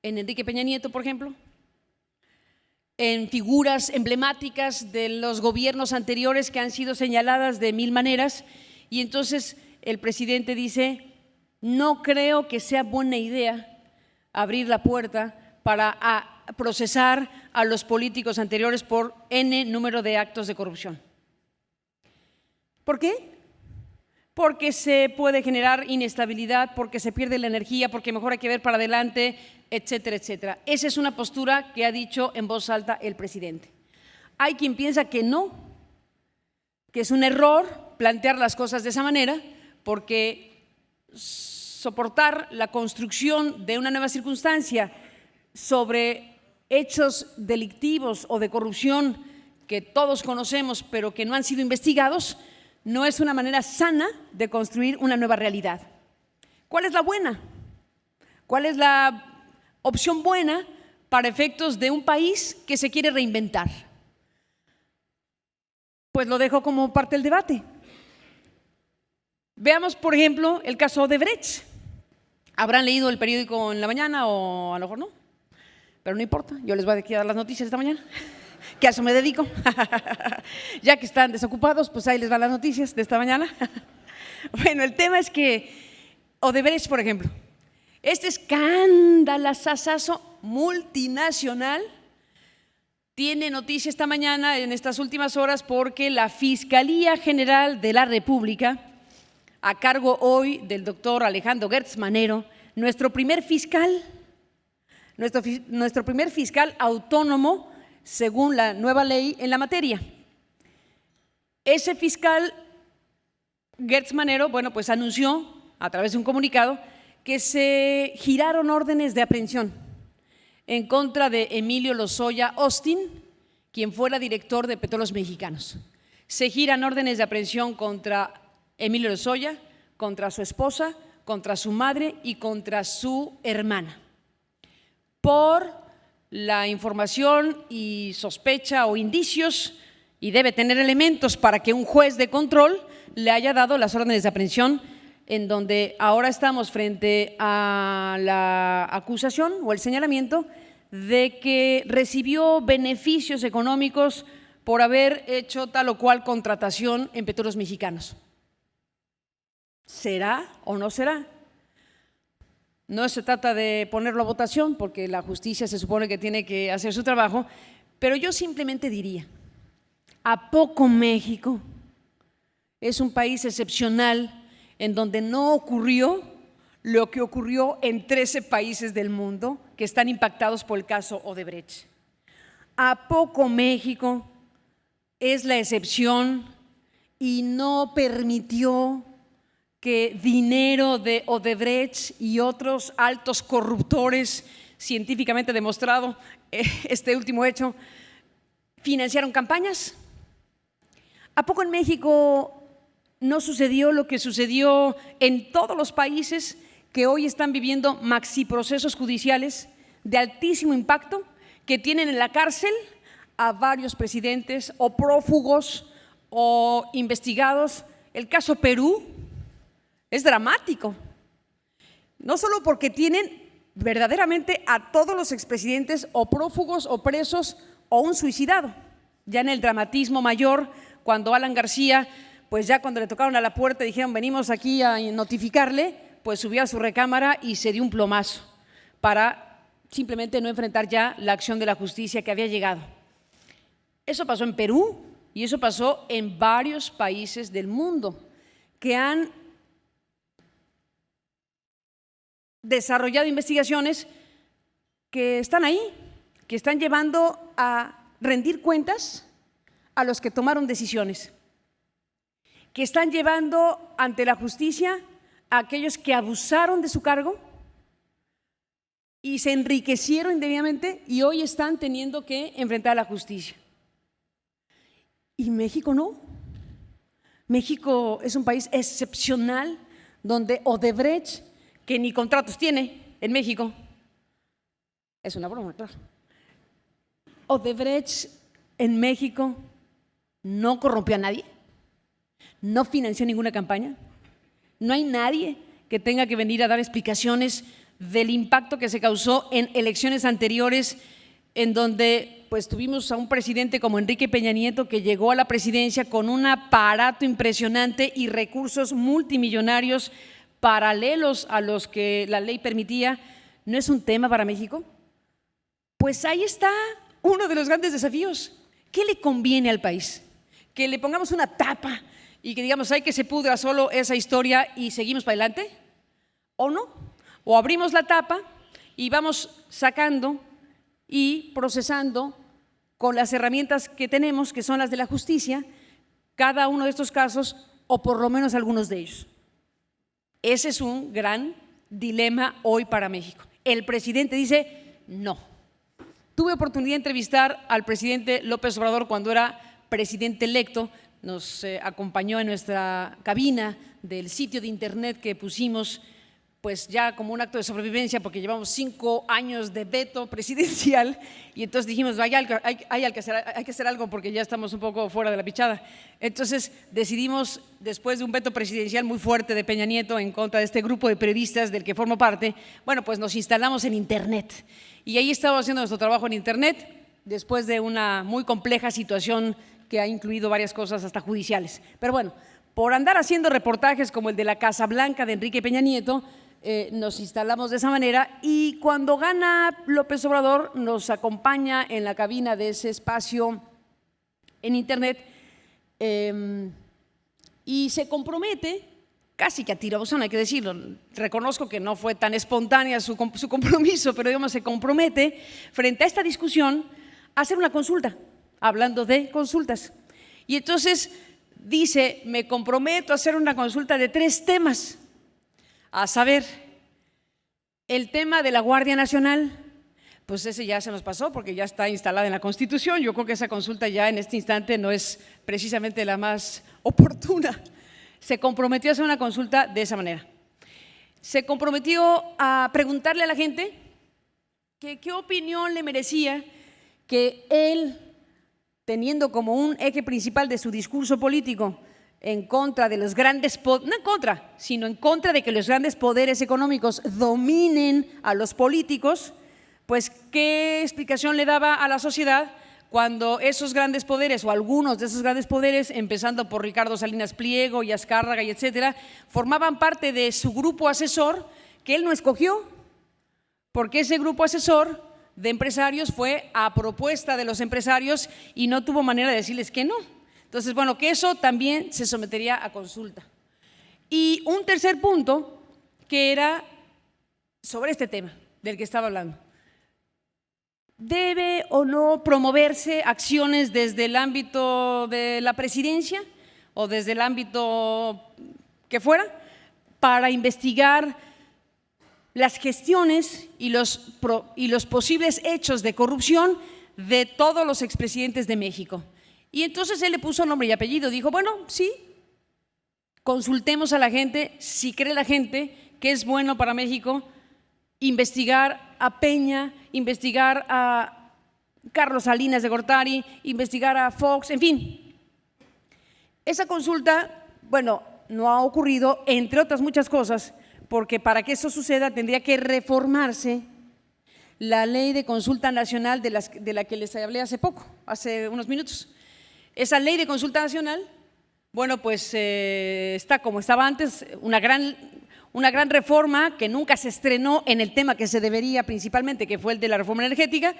en Enrique Peña Nieto, por ejemplo, en figuras emblemáticas de los gobiernos anteriores que han sido señaladas de mil maneras y entonces el presidente dice, no creo que sea buena idea abrir la puerta para procesar a los políticos anteriores por N número de actos de corrupción. ¿Por qué? Porque se puede generar inestabilidad, porque se pierde la energía, porque mejor hay que ver para adelante, etcétera, etcétera. Esa es una postura que ha dicho en voz alta el presidente. Hay quien piensa que no, que es un error plantear las cosas de esa manera, porque soportar la construcción de una nueva circunstancia sobre hechos delictivos o de corrupción que todos conocemos pero que no han sido investigados, no es una manera sana de construir una nueva realidad. ¿Cuál es la buena? ¿Cuál es la opción buena para efectos de un país que se quiere reinventar? pues lo dejo como parte del debate. Veamos, por ejemplo, el caso Odebrecht. ¿Habrán leído el periódico en la mañana o a lo mejor no? Pero no importa, yo les voy a dar las noticias esta mañana, que a eso me dedico. Ya que están desocupados, pues ahí les van las noticias de esta mañana. Bueno, el tema es que Odebrecht, por ejemplo, este escandalazazo multinacional tiene noticia esta mañana, en estas últimas horas, porque la Fiscalía General de la República, a cargo hoy del doctor Alejandro Gertz Manero, nuestro primer fiscal autónomo, según la nueva ley en la materia. Ese fiscal Gertz Manero, bueno, pues anunció a través de un comunicado que se giraron órdenes de aprehensión en contra de Emilio Lozoya Austin, quien fuera director de Petróleos Mexicanos. Se giran órdenes de aprehensión contra Emilio Lozoya, contra su esposa, contra su madre y contra su hermana, por la información y sospecha o indicios, y debe tener elementos para que un juez de control le haya dado las órdenes de aprehensión, en donde ahora estamos frente a la acusación o el señalamiento de que recibió beneficios económicos por haber hecho tal o cual contratación en Petróleos Mexicanos. ¿Será o no será? No se trata de ponerlo a votación, porque la justicia se supone que tiene que hacer su trabajo, pero yo simplemente diría, ¿a poco México es un país excepcional en donde no ocurrió lo que ocurrió en 13 países del mundo que están impactados por el caso Odebrecht? ¿A poco México es la excepción y no permitió que dinero de Odebrecht y otros altos corruptores, científicamente demostrado este último hecho, financiaron campañas? ¿A poco en México no sucedió lo que sucedió en todos los países que hoy están viviendo maxiprocesos judiciales de altísimo impacto, que tienen en la cárcel a varios presidentes o prófugos o investigados? El caso Perú es dramático, no solo porque tienen verdaderamente a todos los expresidentes o prófugos o presos o un suicidado. Ya en el dramatismo mayor, cuando Alan García, pues ya cuando le tocaron a la puerta y dijeron venimos aquí a notificarle, pues subió a su recámara y se dio un plomazo para simplemente no enfrentar ya la acción de la justicia que había llegado. Eso pasó en Perú y eso pasó en varios países del mundo que han desarrollado investigaciones que están ahí, que están llevando a rendir cuentas a los que tomaron decisiones, que están llevando ante la justicia a aquellos que abusaron de su cargo y se enriquecieron indebidamente y hoy están teniendo que enfrentar a la justicia. Y México no. México es un país excepcional donde Odebrecht, que ni contratos tiene en México, es una broma, claro. Odebrecht en México no corrompió a nadie, no financió ninguna campaña, no hay nadie que tenga que venir a dar explicaciones del impacto que se causó en elecciones anteriores, en donde pues tuvimos a un presidente como Enrique Peña Nieto que llegó a la presidencia con un aparato impresionante y recursos multimillonarios paralelos a los que la ley permitía. ¿No es un tema para México? Pues ahí está uno de los grandes desafíos. ¿Qué le conviene al país? ¿Que le pongamos una tapa y que digamos, hay que se pudra solo esa historia y seguimos para adelante? ¿O no? O abrimos la tapa y vamos sacando y procesando con las herramientas que tenemos, que son las de la justicia, cada uno de estos casos o por lo menos algunos de ellos. Ese es un gran dilema hoy para México. El presidente dice no. Tuve oportunidad de entrevistar al presidente López Obrador cuando era presidente electo, nos acompañó en nuestra cabina del sitio de internet que pusimos pues ya como un acto de sobrevivencia, porque llevamos 5 años de veto presidencial, y entonces dijimos, hay que hacer algo porque ya estamos un poco fuera de la pichada. Entonces decidimos, después de un veto presidencial muy fuerte de Peña Nieto en contra de este grupo de periodistas del que formo parte, bueno, pues nos instalamos en Internet. Y ahí estamos haciendo nuestro trabajo en Internet, después de una muy compleja situación que ha incluido varias cosas hasta judiciales. Pero bueno, por andar haciendo reportajes como el de la Casa Blanca de Enrique Peña Nieto, nos instalamos de esa manera, y cuando gana López Obrador nos acompaña en la cabina de ese espacio en Internet y se compromete, casi que a tirabuzón, hay que decirlo, reconozco que no fue tan espontánea su compromiso, pero digamos se compromete frente a esta discusión a hacer una consulta, hablando de consultas. Y entonces dice, me comprometo a hacer una consulta de 3 temas, a saber, el tema de la Guardia Nacional, pues ese ya se nos pasó porque ya está instalada en la Constitución. Yo creo que esa consulta ya en este instante no es precisamente la más oportuna. Se comprometió a hacer una consulta de esa manera. Se comprometió a preguntarle a la gente que qué opinión le merecía que él, teniendo como un eje principal de su discurso político en contra de los grandes, no en contra, sino en contra de que los grandes poderes económicos dominen a los políticos, pues qué explicación le daba a la sociedad cuando esos grandes poderes o algunos de esos grandes poderes, empezando por Ricardo Salinas Pliego y Azcárraga y etcétera, formaban parte de su grupo asesor que él no escogió, porque ese grupo asesor de empresarios fue a propuesta de los empresarios y no tuvo manera de decirles que no. Entonces, bueno, que eso también se sometería a consulta. Y un tercer punto que era sobre este tema del que estaba hablando. ¿Debe o no promoverse acciones desde el ámbito de la presidencia o desde el ámbito que fuera para investigar las gestiones y los posibles hechos de corrupción de todos los expresidentes de México? Y entonces él le puso nombre y apellido, dijo, bueno, sí, consultemos a la gente, si cree la gente que es bueno para México investigar a Peña, investigar a Carlos Salinas de Gortari, investigar a Fox, en fin. Esa consulta, bueno, no ha ocurrido, entre otras muchas cosas, porque para que eso suceda tendría que reformarse la ley de consulta nacional de la que les hablé hace poco, hace unos minutos. Esa ley de consulta nacional, bueno, pues está como estaba antes, una gran reforma que nunca se estrenó en el tema que se debería principalmente, que fue el de la reforma energética,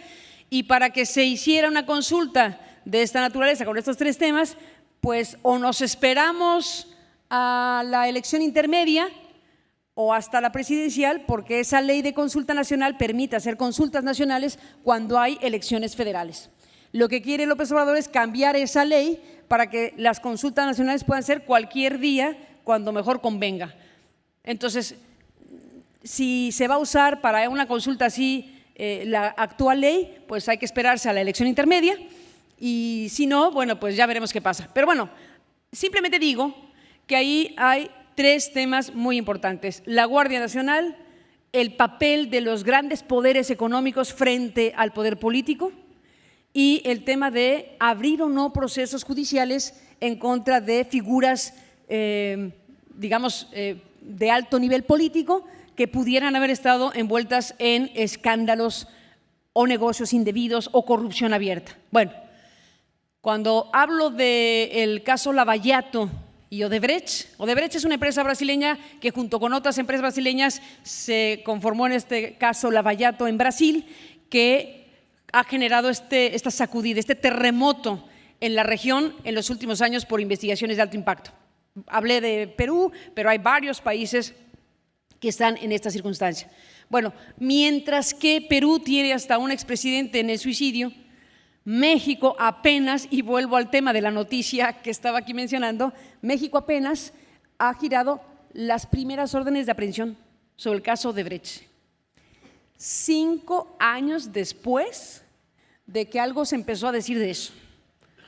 y para que se hiciera una consulta de esta naturaleza con estos 3 temas, pues o nos esperamos a la elección intermedia o hasta la presidencial, porque esa ley de consulta nacional permite hacer consultas nacionales cuando hay elecciones federales. Lo que quiere López Obrador es cambiar esa ley para que las consultas nacionales puedan ser cualquier día, cuando mejor convenga. Entonces, si se va a usar para una consulta así la actual ley, pues hay que esperarse a la elección intermedia, y si no, bueno, pues ya veremos qué pasa. Pero bueno, simplemente digo que ahí hay 3 temas muy importantes: la Guardia Nacional, el papel de los grandes poderes económicos frente al poder político, y el tema de abrir o no procesos judiciales en contra de figuras, digamos, de alto nivel político que pudieran haber estado envueltas en escándalos o negocios indebidos o corrupción abierta. Bueno, cuando hablo del caso Lavallato y Odebrecht es una empresa brasileña que junto con otras empresas brasileñas se conformó en este caso Lavallato en Brasil, que ha generado esta sacudida, este terremoto en la región en los últimos años por investigaciones de alto impacto. Hablé de Perú, pero hay varios países que están en esta circunstancia. Bueno, mientras que Perú tiene hasta un expresidente en el suicidio, México apenas, y vuelvo al tema de la noticia que estaba aquí mencionando, México apenas ha girado las primeras órdenes de aprehensión sobre el caso Odebrecht. 5 años después de que algo se empezó a decir de eso.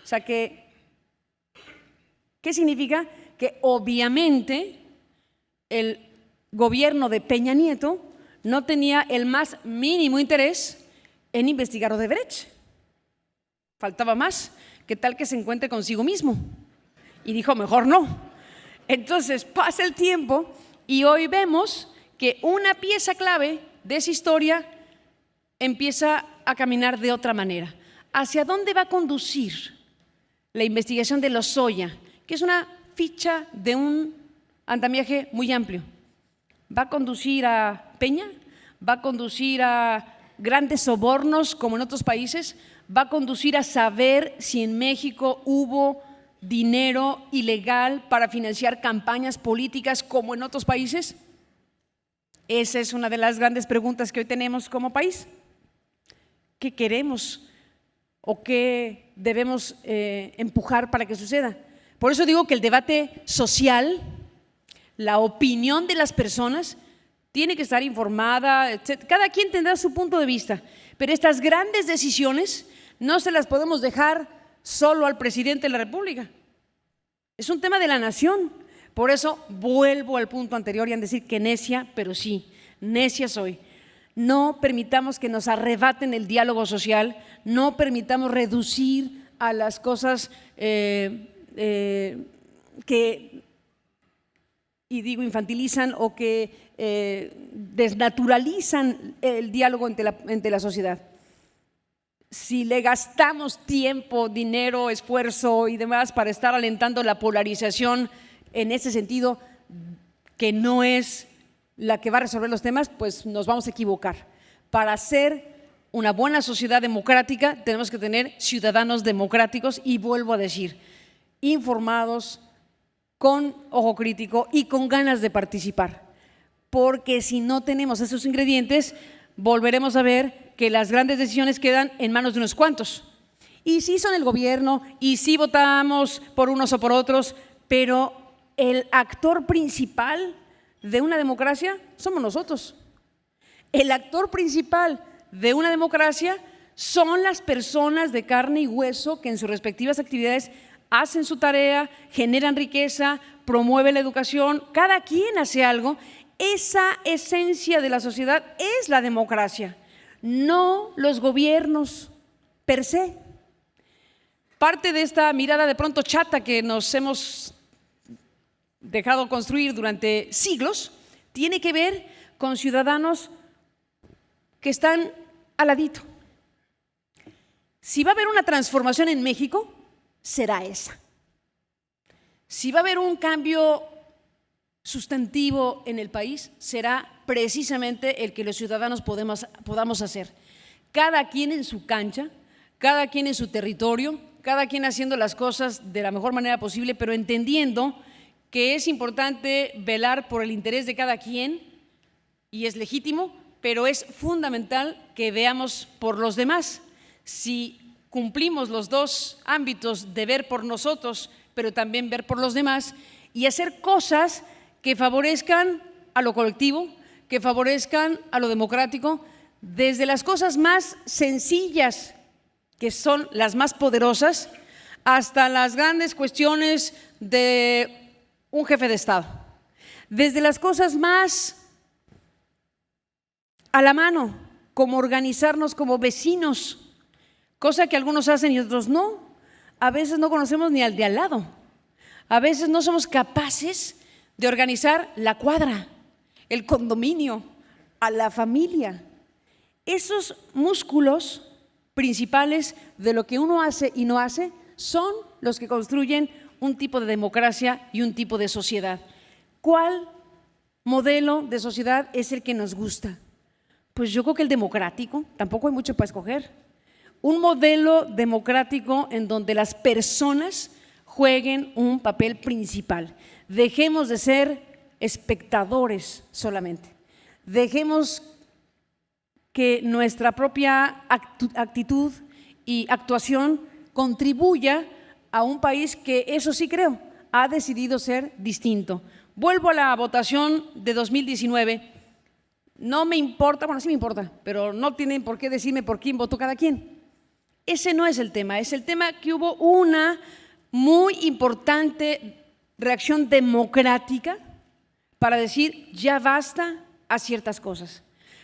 O sea que, ¿qué significa? Que obviamente gobierno de Peña Nieto no tenía el más mínimo interés en investigar Odebrecht. Faltaba más. ¿Qué tal que se encuentre consigo mismo? Y dijo, mejor no. Entonces pasa el tiempo y hoy vemos que una pieza clave de esa historia empieza a caminar de otra manera. ¿Hacia dónde va a conducir la investigación de Lozoya? Que es una ficha de un andamiaje muy amplio. ¿Va a conducir a Peña? ¿Va a conducir a grandes sobornos como en otros países? ¿Va a conducir a saber si en México hubo dinero ilegal para financiar campañas políticas como en otros países? Esa es una de las grandes preguntas que hoy tenemos como país. ¿Qué queremos o qué debemos empujar para que suceda? Por eso digo que el debate social, la opinión de las personas, tiene que estar informada, etc. Cada quien tendrá su punto de vista, pero estas grandes decisiones no se las podemos dejar solo al presidente de la República. Es un tema de la nación. Por eso vuelvo al punto anterior y a decir que necia, pero sí, necia soy. No permitamos que nos arrebaten el diálogo social, no permitamos reducir a las cosas que, y digo, infantilizan o que desnaturalizan el diálogo entre la sociedad. Si le gastamos tiempo, dinero, esfuerzo y demás para estar alentando la polarización en ese sentido, que no es la que va a resolver los temas, pues nos vamos a equivocar. Para ser una buena sociedad democrática tenemos que tener ciudadanos democráticos y vuelvo a decir, informados, con ojo crítico y con ganas de participar. Porque si no tenemos esos ingredientes, volveremos a ver que las grandes decisiones quedan en manos de unos cuantos. Y sí son el gobierno, y sí votamos por unos o por otros, pero el actor principal de una democracia somos nosotros. El actor principal de una democracia son las personas de carne y hueso que en sus respectivas actividades hacen su tarea, generan riqueza, promueven la educación, cada quien hace algo. Esa esencia de la sociedad es la democracia, no los gobiernos per se. Parte de esta mirada de pronto chata que nos hemos dejado construir durante siglos tiene que ver con ciudadanos que están al ladito. Si va a haber una transformación en México, será esa. Si va a haber un cambio sustantivo en el país, será precisamente el que los ciudadanos podamos hacer. Cada quien en su cancha, cada quien en su territorio, cada quien haciendo las cosas de la mejor manera posible, pero entendiendo que es importante velar por el interés de cada quien y es legítimo, pero es fundamental que veamos por los demás. Si cumplimos los dos ámbitos de ver por nosotros, pero también ver por los demás y hacer cosas que favorezcan a lo colectivo, que favorezcan a lo democrático, desde las cosas más sencillas, que son las más poderosas, hasta las grandes cuestiones de un jefe de Estado. Desde las cosas más a la mano, como organizarnos como vecinos, cosa que algunos hacen y otros no. A veces no conocemos ni al de al lado. A veces no somos capaces de organizar la cuadra, el condominio, a la familia. Esos músculos principales de lo que uno hace y no hace son los que construyen un tipo de democracia y un tipo de sociedad. ¿Cuál modelo de sociedad es el que nos gusta? Pues yo creo que el democrático, tampoco hay mucho para escoger. Un modelo democrático en donde las personas jueguen un papel principal. Dejemos de ser espectadores solamente. Dejemos que nuestra propia actitud y actuación contribuya a un país que, eso sí creo, ha decidido ser distinto. Vuelvo a la votación de 2019. No me importa, bueno, sí me importa, pero no tienen por qué decirme por quién votó cada quien. Ese no es el tema, es el tema que hubo una muy importante reacción democrática para decir ya basta a ciertas cosas,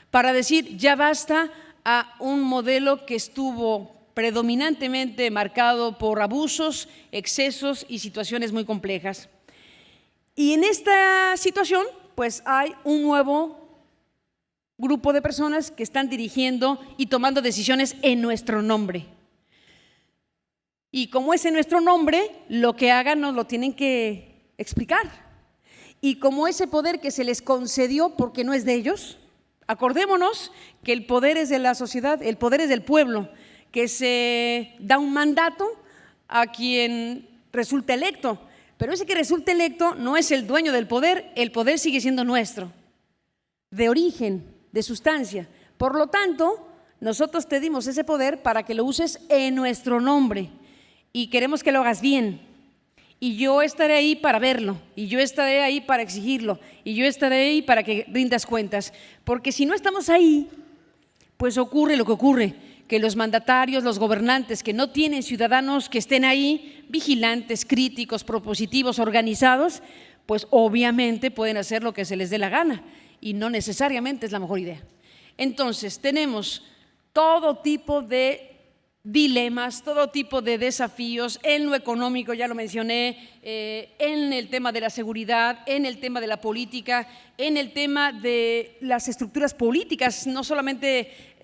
para decir ya basta a un modelo que estuvo predominantemente marcado por abusos, excesos y situaciones muy complejas. Y en esta situación, pues hay un nuevo grupo de personas que están dirigiendo y tomando decisiones en nuestro nombre. Y como es en nuestro nombre, lo que hagan nos lo tienen que explicar. Y como ese poder que se les concedió porque no es de ellos, acordémonos que el poder es de la sociedad, el poder es del pueblo, que se da un mandato a quien resulta electo, pero ese que resulta electo no es el dueño del poder, el poder sigue siendo nuestro, de origen, de sustancia. Por lo tanto, nosotros te dimos ese poder para que lo uses en nuestro nombre y queremos que lo hagas bien. Y yo estaré ahí para verlo, y yo estaré ahí para exigirlo, y yo estaré ahí para que rindas cuentas. Porque si no estamos ahí, pues ocurre lo que ocurre, que los mandatarios, los gobernantes que no tienen ciudadanos que estén ahí, vigilantes, críticos, propositivos, organizados, pues obviamente pueden hacer lo que se les dé la gana y no necesariamente es la mejor idea. Entonces tenemos todo tipo de dilemas, todo tipo de desafíos en lo económico, ya lo mencioné, en el tema de la seguridad, en el tema de la política, en el tema de las estructuras políticas. No solamente,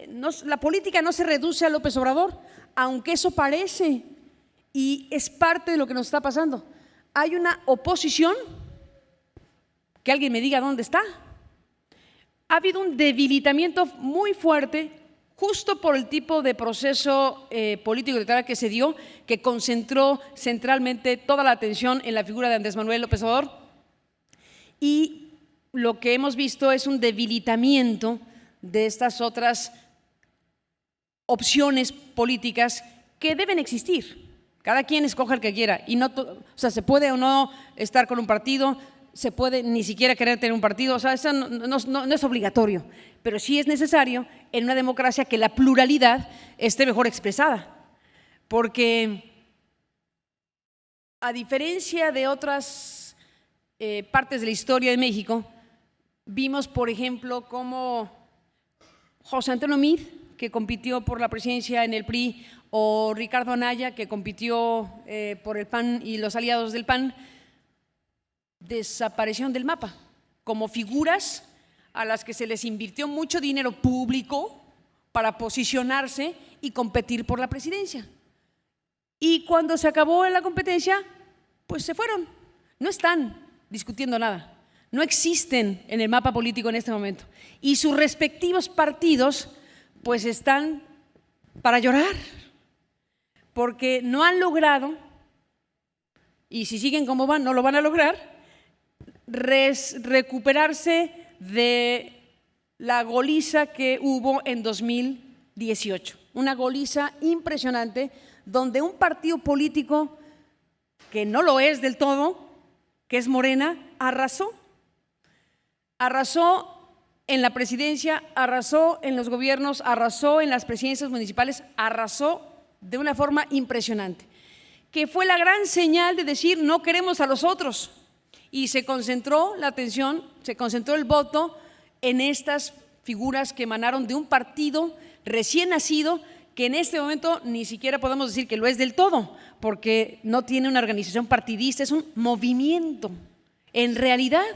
la política no se reduce a López Obrador, aunque eso parece y es parte de lo que nos está pasando. Hay una oposición, que alguien me diga dónde está. Ha habido un debilitamiento muy fuerte justo por el tipo de proceso político electoral que se dio, que concentró centralmente toda la atención en la figura de Andrés Manuel López Obrador. Y lo que hemos visto es un debilitamiento de estas otras opciones políticas que deben existir. Cada quien escoja el que quiera. Y no, o sea, se puede o no estar con un partido, se puede ni siquiera querer tener un partido, o sea, eso no es obligatorio, pero sí es necesario en una democracia que la pluralidad esté mejor expresada, porque a diferencia de otras partes de la historia de México, vimos, por ejemplo, cómo José Antonio Meade, que compitió por la presidencia en el PRI, o Ricardo Anaya, que compitió por el PAN y los aliados del PAN, desaparecieron del mapa como figuras a las que se les invirtió mucho dinero público para posicionarse y competir por la presidencia. Y cuando se acabó la competencia, pues se fueron. No están discutiendo nada, no existen en el mapa político en este momento. Y sus respectivos partidos pues están para llorar, porque no han logrado, y si siguen como van, no lo van a lograr, recuperarse de la goliza que hubo en 2018. Una goliza impresionante donde un partido político que no lo es del todo, que es Morena, arrasó en la presidencia, arrasó en los gobiernos, arrasó en las presidencias municipales, arrasó de una forma impresionante, que fue la gran señal de decir no queremos a los otros. Y se concentró la atención, se concentró el voto en estas figuras que emanaron de un partido recién nacido, que en este momento ni siquiera podemos decir que lo es del todo, porque no tiene una organización partidista, es un movimiento. En realidad,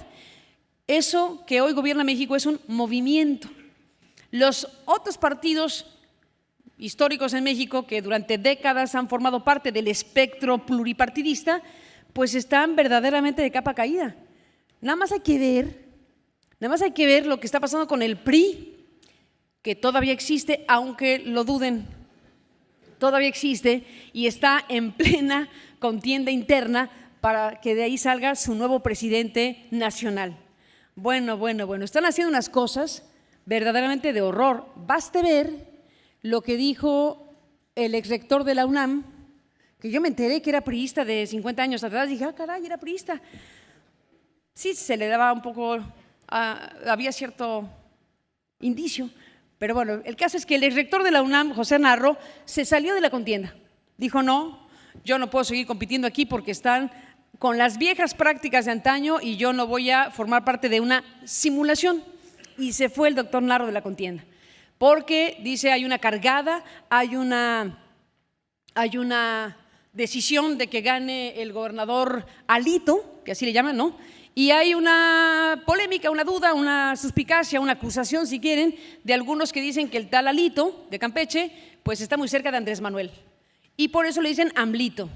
eso que hoy gobierna México es un movimiento. Los otros partidos históricos en México, que durante décadas han formado parte del espectro pluripartidista, pues están verdaderamente de capa caída. Nada más hay que ver lo que está pasando con el PRI, que todavía existe, aunque lo duden, todavía existe y está en plena contienda interna para que de ahí salga su nuevo presidente nacional. Bueno, están haciendo unas cosas verdaderamente de horror. Baste ver lo que dijo el exrector de la UNAM, que yo me enteré que era priista de 50 años atrás, dije, caray, era priista. Sí, se le daba un poco, había cierto indicio, pero bueno, el caso es que el rector de la UNAM, José Narro, se salió de la contienda. Dijo, no, yo no puedo seguir compitiendo aquí porque están con las viejas prácticas de antaño y yo no voy a formar parte de una simulación. Y se fue el doctor Narro de la contienda, porque dice hay una cargada, hay una decisión de que gane el gobernador Alito, que así le llaman, ¿no? Y hay una polémica, una duda, una suspicacia, una acusación, si quieren, de algunos que dicen que el tal Alito de Campeche pues está muy cerca de Andrés Manuel y por eso le dicen AMLito.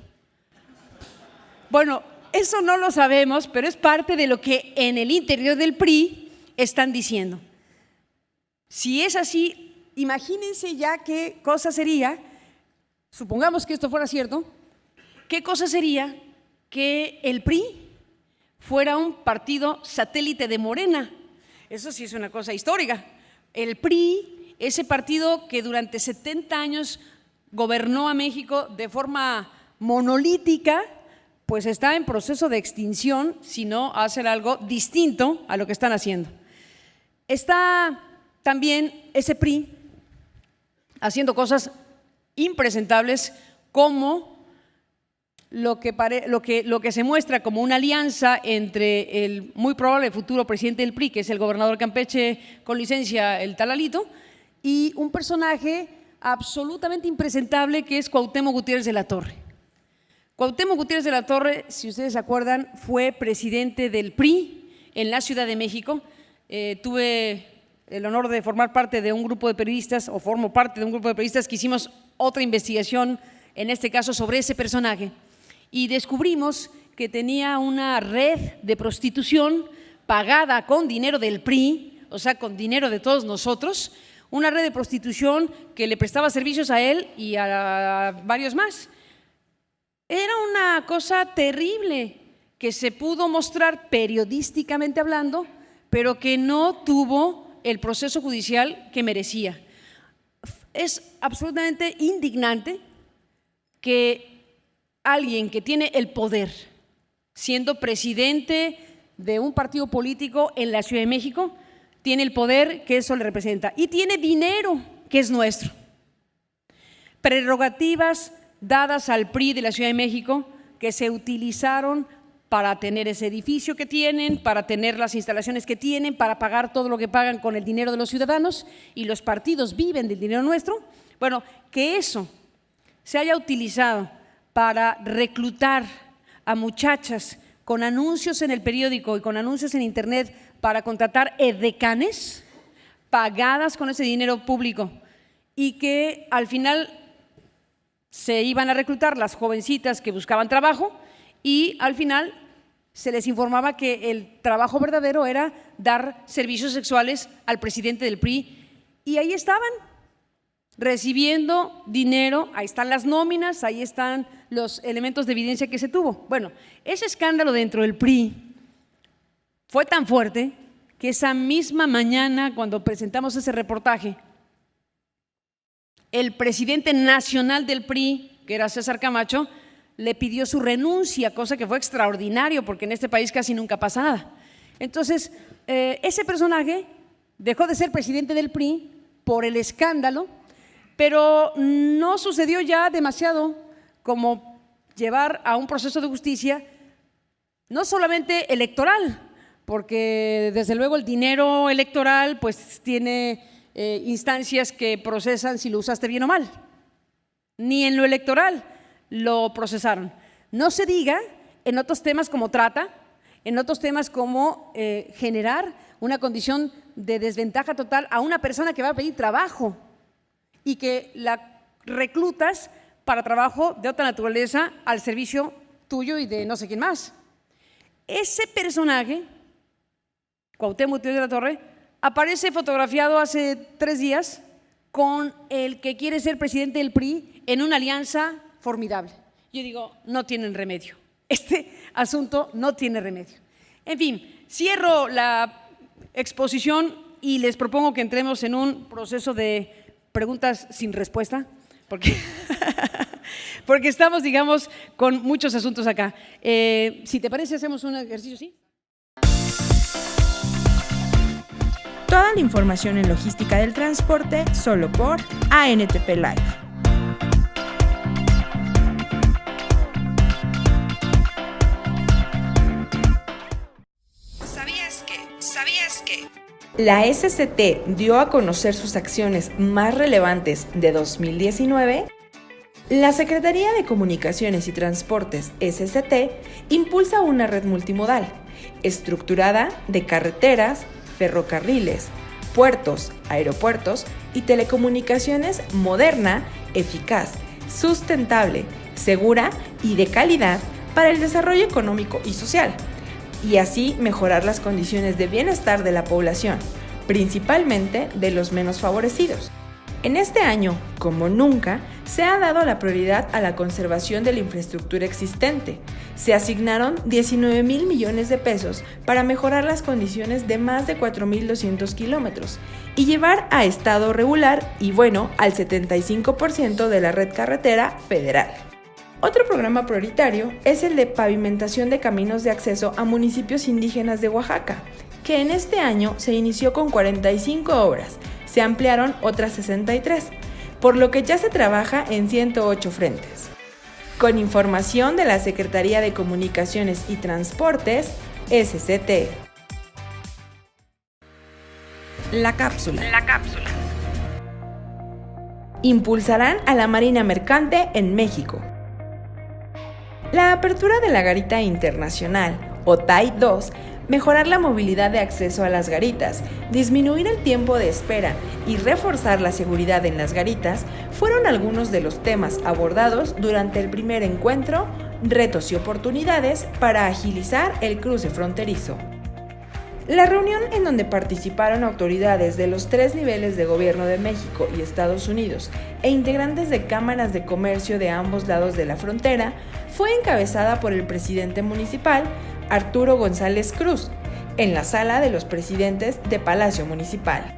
Bueno, eso no lo sabemos, pero es parte de lo que en el interior del PRI están diciendo. Si es así, imagínense ya qué cosa sería, supongamos que esto fuera cierto, qué cosa sería que el PRI fuera un partido satélite de Morena. Eso sí es una cosa histórica. El PRI, ese partido que durante 70 años gobernó a México de forma monolítica, pues está en proceso de extinción si no hacen algo distinto a lo que están haciendo. Está también ese PRI haciendo cosas impresentables como lo que se muestra como una alianza entre el muy probable futuro presidente del PRI, que es el gobernador de Campeche con licencia, el tal Alito, y un personaje absolutamente impresentable que es Cuauhtémoc Gutiérrez de la Torre. Cuauhtémoc Gutiérrez de la Torre, si ustedes se acuerdan, fue presidente del PRI en la Ciudad de México. Tuve el honor de formar parte de un grupo de periodistas, o formo parte de un grupo de periodistas que hicimos otra investigación, en este caso sobre ese personaje, y descubrimos que tenía una red de prostitución pagada con dinero del PRI, o sea, con dinero de todos nosotros, una red de prostitución que le prestaba servicios a él y a varios más. Era una cosa terrible que se pudo mostrar periodísticamente hablando, pero que no tuvo el proceso judicial que merecía. Es absolutamente indignante que alguien que tiene el poder, siendo presidente de un partido político en la Ciudad de México, tiene el poder que eso le representa y tiene dinero que es nuestro. Prerrogativas dadas al PRI de la Ciudad de México que se utilizaron para tener ese edificio que tienen, para tener las instalaciones que tienen, para pagar todo lo que pagan con el dinero de los ciudadanos, y los partidos viven del dinero nuestro. Bueno, que eso se haya utilizado para reclutar a muchachas con anuncios en el periódico y con anuncios en internet para contratar edecanes pagadas con ese dinero público, y que al final se iban a reclutar las jovencitas que buscaban trabajo y al final se les informaba que el trabajo verdadero era dar servicios sexuales al presidente del PRI, y ahí estaban recibiendo dinero. Ahí están las nóminas, ahí están los elementos de evidencia que se tuvo. Bueno, ese escándalo dentro del PRI fue tan fuerte que esa misma mañana, cuando presentamos ese reportaje, el presidente nacional del PRI, que era César Camacho, le pidió su renuncia, cosa que fue extraordinario porque en este país casi nunca pasa nada. Entonces, ese personaje dejó de ser presidente del PRI por el escándalo, pero no sucedió ya demasiado como llevar a un proceso de justicia, no solamente electoral, porque desde luego el dinero electoral pues tiene instancias que procesan si lo usaste bien o mal. Ni en lo electoral lo procesaron. No se diga en otros temas como trata, en otros temas como generar una condición de desventaja total a una persona que va a pedir trabajo y que la reclutas para trabajo de otra naturaleza al servicio tuyo y de no sé quién más. Ese personaje, Cuauhtémoc Gutiérrez de la Torre, aparece fotografiado hace 3 días con el que quiere ser presidente del PRI en una alianza formidable. Yo digo, no tienen remedio. Este asunto no tiene remedio. En fin, cierro la exposición y les propongo que entremos en un proceso de preguntas sin respuesta, porque estamos, digamos, con muchos asuntos acá. Si te parece, hacemos un ejercicio, ¿sí?
Toda la información en logística del transporte solo por ANTP Live. es que la SCT dio a conocer sus acciones más relevantes de 2019. La Secretaría de Comunicaciones y Transportes, SCT, impulsa una red multimodal, estructurada de carreteras, ferrocarriles, puertos, aeropuertos y telecomunicaciones moderna, eficaz, sustentable, segura y de calidad para el desarrollo económico y social, y así mejorar las condiciones de bienestar de la población, principalmente de los menos favorecidos. En este año, como nunca, se ha dado la prioridad a la conservación de la infraestructura existente. Se asignaron 19,000 millones de pesos para mejorar las condiciones de más de 4,200 kilómetros y llevar a estado regular y bueno al 75% de la red carretera federal. Otro programa prioritario es el de pavimentación de caminos de acceso a municipios indígenas de Oaxaca, que en este año se inició con 45 obras. Se ampliaron otras 63, por lo que ya se trabaja en 108 frentes. Con información de la Secretaría de Comunicaciones y Transportes, SCT. La cápsula. Impulsarán a la Marina Mercante en México. La apertura de la Garita Internacional, OTAI 2, mejorar la movilidad de acceso a las garitas, disminuir el tiempo de espera y reforzar la seguridad en las garitas fueron algunos de los temas abordados durante el primer encuentro, Retos y oportunidades para agilizar el cruce fronterizo. La reunión, en donde participaron autoridades de los 3 niveles de gobierno de México y Estados Unidos e integrantes de cámaras de comercio de ambos lados de la frontera, fue encabezada por el presidente municipal, Arturo González Cruz, en la sala de los presidentes de Palacio Municipal.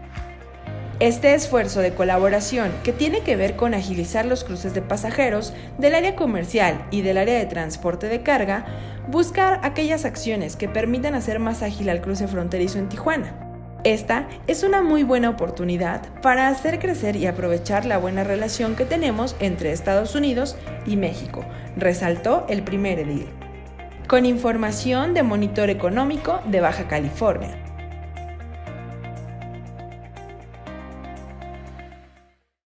Este esfuerzo de colaboración, que tiene que ver con agilizar los cruces de pasajeros del área comercial y del área de transporte de carga, buscar aquellas acciones que permitan hacer más ágil al cruce fronterizo en Tijuana. Esta es una muy buena oportunidad para hacer crecer y aprovechar la buena relación que tenemos entre Estados Unidos y México, resaltó el primer edil. Con información de Monitor Económico de Baja California.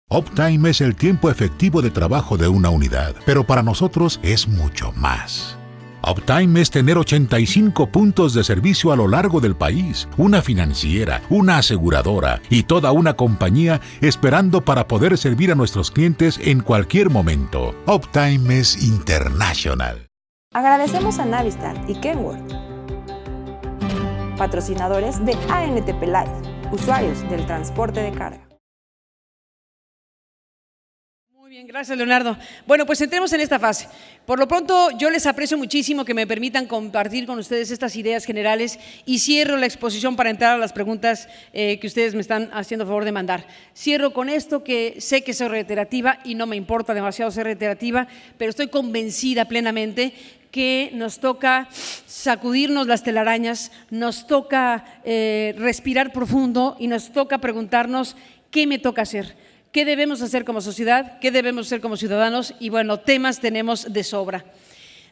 Uptime es el tiempo efectivo de trabajo de una unidad, pero para nosotros es mucho más. Uptime es tener 85 puntos de servicio a lo largo del país, una financiera, una aseguradora y toda una compañía esperando para poder servir a nuestros clientes en cualquier momento. Uptime es international.
Agradecemos a Navistar y Kenworth, patrocinadores de ANTP Live, usuarios del transporte de carga.
Muy bien, gracias Leonardo. Bueno, pues entremos en esta fase. Por lo pronto, yo les aprecio muchísimo que me permitan compartir con ustedes estas ideas generales y cierro la exposición para entrar a las preguntas que ustedes me están haciendo favor de mandar. Cierro con esto, que sé que soy reiterativa y no me importa demasiado ser reiterativa, pero estoy convencida plenamente que nos toca sacudirnos las telarañas, nos toca respirar profundo y nos toca preguntarnos qué me toca hacer, qué debemos hacer como sociedad, qué debemos hacer como ciudadanos y bueno, temas tenemos de sobra.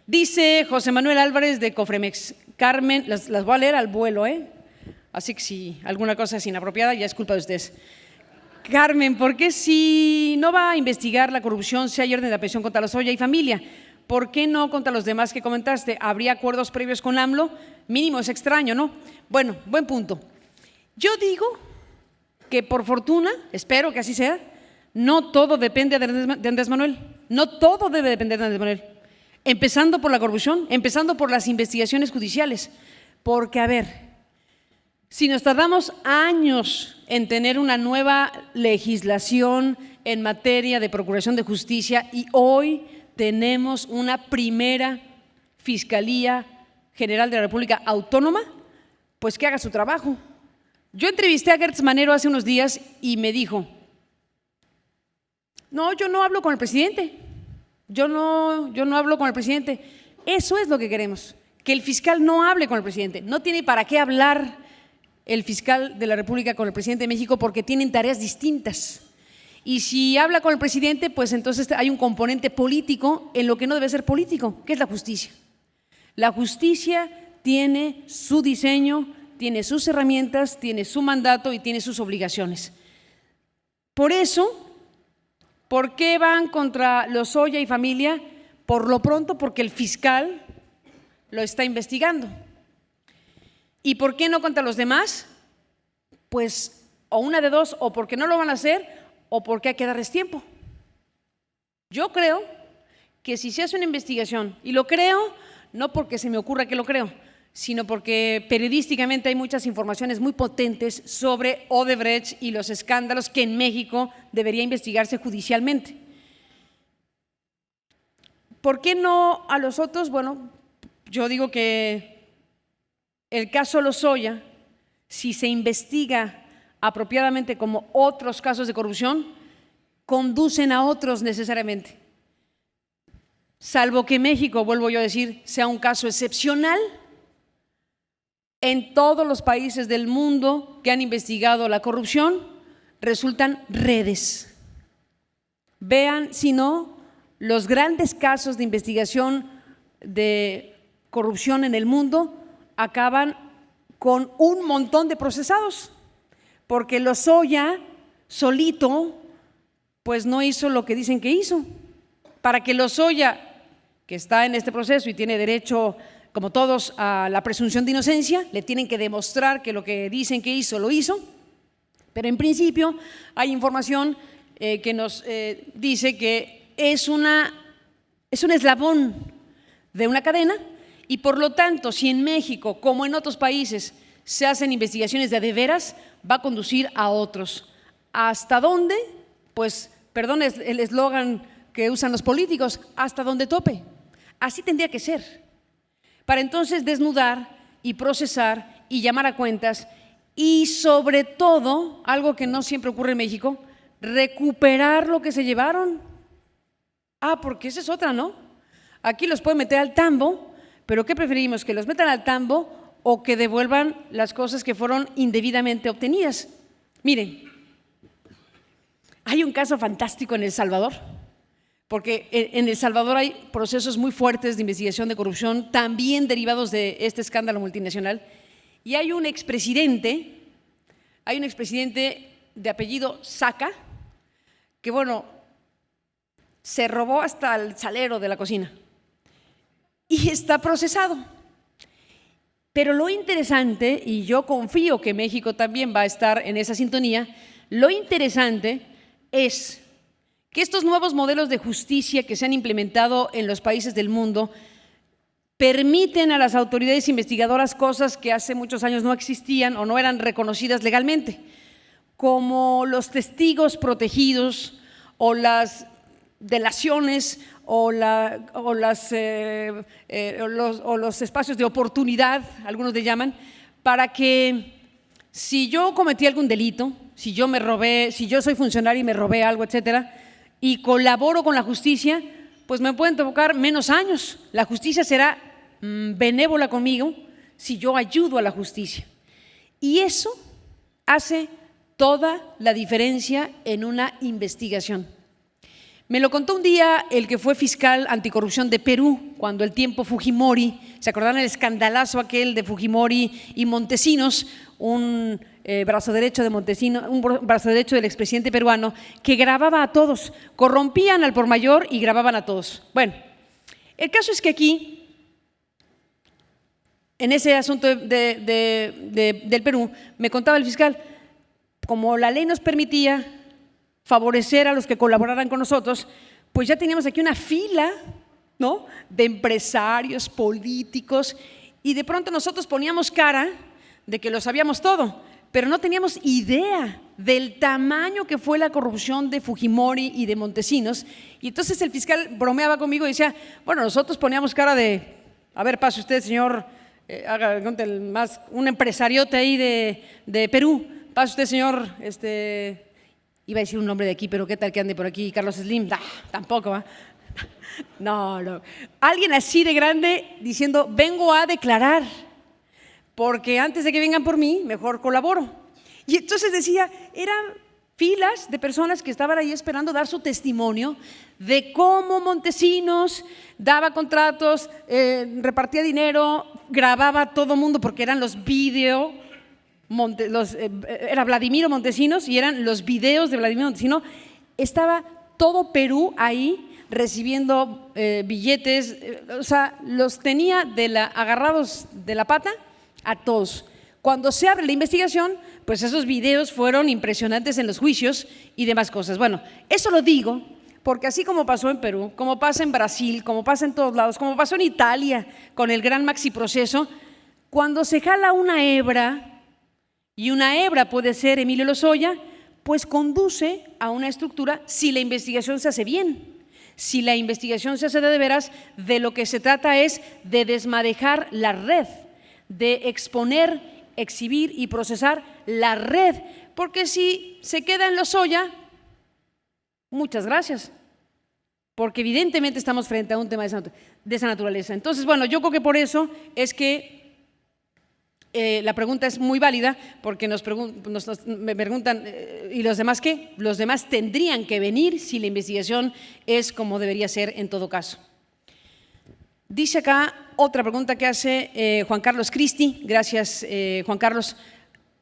Dice José Manuel Álvarez de Cofremex, Carmen, las voy a leer al vuelo, así que si alguna cosa es inapropiada ya es culpa de ustedes. Carmen, ¿por qué si no va a investigar la corrupción si hay orden de aprehensión contra Lozoya y familia? ¿Por qué no contra los demás que comentaste? ¿Habría acuerdos previos con AMLO? Mínimo, es extraño, ¿no? Bueno, buen punto. Yo digo que por fortuna, espero que así sea, no todo depende de Andrés Manuel. No todo debe depender de Andrés Manuel. Empezando por la corrupción, empezando por las investigaciones judiciales. Porque, a ver, si nos tardamos años en tener una nueva legislación en materia de procuración de justicia y hoy tenemos una primera Fiscalía General de la República autónoma, pues que haga su trabajo. Yo entrevisté a Gertz Manero hace unos días y me dijo, no, yo no hablo con el presidente, yo no hablo con el presidente. Eso es lo que queremos, que el fiscal no hable con el presidente. No tiene para qué hablar el fiscal de la República con el presidente de México porque tienen tareas distintas. Y si habla con el presidente, pues entonces hay un componente político en lo que no debe ser político, que es la justicia. La justicia tiene su diseño, tiene sus herramientas, tiene su mandato y tiene sus obligaciones. Por eso, ¿por qué van contra Lozoya y familia? Por lo pronto, porque el fiscal lo está investigando. ¿Y por qué no contra los demás? Pues o una de dos, o porque no lo van a hacer o porque hay que darles tiempo. Yo creo que si se hace una investigación, y lo creo no porque se me ocurra que lo creo, sino porque periodísticamente hay muchas informaciones muy potentes sobre Odebrecht y los escándalos que en México debería investigarse judicialmente. ¿Por qué no a los otros? Bueno, yo digo que el caso Lozoya, si se investiga apropiadamente como otros casos de corrupción, conducen a otros necesariamente. Salvo que México, vuelvo yo a decir, sea un caso excepcional, en todos los países del mundo que han investigado la corrupción resultan redes. Vean, si no, los grandes casos de investigación de corrupción en el mundo acaban con un montón de procesados, porque Lozoya solito pues no hizo lo que dicen que hizo. Para que Lozoya, que está en este proceso y tiene derecho, como todos, a la presunción de inocencia, le tienen que demostrar que lo que dicen que hizo, lo hizo, pero en principio hay información que nos dice que es un eslabón de una cadena y por lo tanto, si en México, como en otros países, se hacen investigaciones de veras, va a conducir a otros. ¿Hasta dónde? Pues, perdón el eslogan que usan los políticos, hasta donde tope. Así tendría que ser, para entonces desnudar y procesar y llamar a cuentas y sobre todo, algo que no siempre ocurre en México, recuperar lo que se llevaron. Porque esa es otra, ¿no? Aquí los pueden meter al tambo, pero ¿qué preferimos? ¿Que los metan al tambo o que devuelvan las cosas que fueron indebidamente obtenidas? Miren, hay un caso fantástico en El Salvador, porque en El Salvador hay procesos muy fuertes de investigación de corrupción, también derivados de este escándalo multinacional, y hay un expresidente de apellido Saca, que bueno, se robó hasta el salero de la cocina y está procesado. Pero lo interesante, y yo confío que México también va a estar en esa sintonía, lo interesante es que estos nuevos modelos de justicia que se han implementado en los países del mundo permiten a las autoridades investigadoras cosas que hace muchos años no existían o no eran reconocidas legalmente, como los testigos protegidos o las delaciones o los espacios de oportunidad, algunos le llaman, para que si yo cometí algún delito, si yo soy funcionario y me robé algo, etcétera, y colaboro con la justicia, pues me pueden tocar menos años. La justicia será benévola conmigo si yo ayudo a la justicia. Y eso hace toda la diferencia en una investigación. Me lo contó un día el que fue fiscal anticorrupción de Perú, cuando el tiempo Fujimori, ¿se acordaron el escandalazo aquel de Fujimori y Montesinos, un brazo derecho de Montesinos, un brazo derecho del expresidente peruano, que grababa a todos, corrompían al por mayor y grababan a todos? Bueno, el caso es que aquí, en ese asunto del Perú, me contaba el fiscal, como la ley nos permitía favorecer a los que colaboraran con nosotros, pues ya teníamos aquí una fila, ¿no?, de empresarios, políticos, y de pronto nosotros poníamos cara de que lo sabíamos todo, pero no teníamos idea del tamaño que fue la corrupción de Fujimori y de Montesinos. Y entonces el fiscal bromeaba conmigo y decía, bueno, nosotros poníamos cara de, a ver, pase usted, señor, haga un empresariote ahí de Perú, pase usted, señor, iba a decir un nombre de aquí, pero ¿qué tal que ande por aquí? Carlos Slim, tampoco, ¿va? No. Alguien así de grande diciendo, vengo a declarar, porque antes de que vengan por mí, mejor colaboro. Y entonces decía, eran filas de personas que estaban ahí esperando dar su testimonio de cómo Montesinos daba contratos, repartía dinero, grababa a todo mundo, porque eran los video era Vladimiro Montesinos y eran los videos de Vladimiro Montesinos. Estaba todo Perú ahí recibiendo billetes, o sea, los tenía agarrados de la pata a todos. Cuando se abre la investigación, pues esos videos fueron impresionantes en los juicios y demás cosas. Bueno, eso lo digo porque así como pasó en Perú, como pasa en Brasil, como pasa en todos lados, como pasó en Italia con el gran Maxi Proceso, cuando se jala una hebra, y una hebra puede ser Emilio Lozoya, pues conduce a una estructura si la investigación se hace bien. Si la investigación se hace de veras, de lo que se trata es de desmadejar la red, de exponer, exhibir y procesar la red, porque si se queda en Lozoya, muchas gracias, porque evidentemente estamos frente a un tema de esa naturaleza. Entonces, bueno, yo creo que por eso es que la pregunta es muy válida, porque me preguntan, ¿y los demás qué? Los demás tendrían que venir si la investigación es como debería ser en todo caso. Dice acá otra pregunta que hace Juan Carlos Cristi. Gracias, Juan Carlos.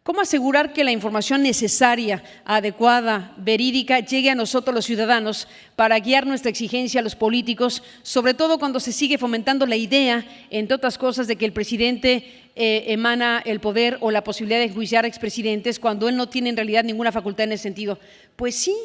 ¿Cómo asegurar que la información necesaria, adecuada, verídica, llegue a nosotros los ciudadanos para guiar nuestra exigencia a los políticos, sobre todo cuando se sigue fomentando la idea, entre otras cosas, de que el presidente emana el poder o la posibilidad de enjuiciar a expresidentes cuando él no tiene en realidad ninguna facultad en ese sentido? Pues sí,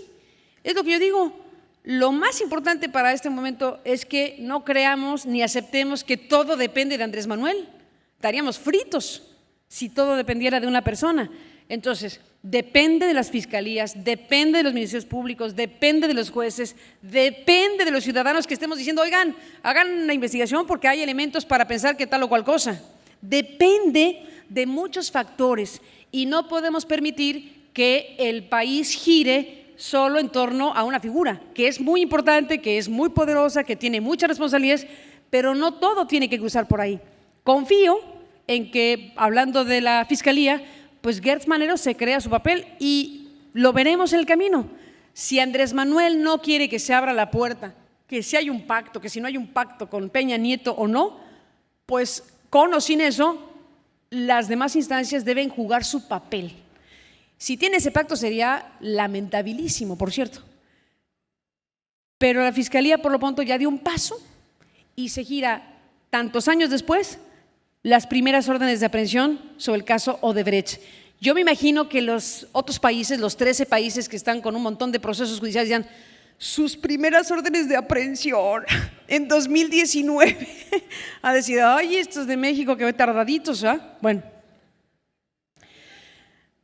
es lo que yo digo. Lo más importante para este momento es que no creamos ni aceptemos que todo depende de Andrés Manuel. Estaríamos fritos si todo dependiera de una persona. Entonces, depende de las fiscalías, depende de los ministerios públicos, depende de los jueces, depende de los ciudadanos que estemos diciendo, oigan, hagan la investigación porque hay elementos para pensar que tal o cual cosa. Depende de muchos factores y no podemos permitir que el país gire solo en torno a una figura, que es muy importante, que es muy poderosa, que tiene muchas responsabilidades, pero no todo tiene que cruzar por ahí. Confío en que, hablando de la Fiscalía, pues Gertz Manero se crea su papel y lo veremos en el camino. Si Andrés Manuel no quiere que se abra la puerta, que si hay un pacto, que si no hay un pacto con Peña Nieto o no, pues con o sin eso, las demás instancias deben jugar su papel. Si tiene ese pacto sería lamentabilísimo, por cierto. Pero la Fiscalía, por lo pronto, ya dio un paso y se gira tantos años después las primeras órdenes de aprehensión sobre el caso Odebrecht. Yo me imagino que los otros países, los 13 países que están con un montón de procesos judiciales, dirán, sus primeras órdenes de aprehensión en 2019. A decir, ay, estos de México que ve tardaditos, ¿ah? Bueno.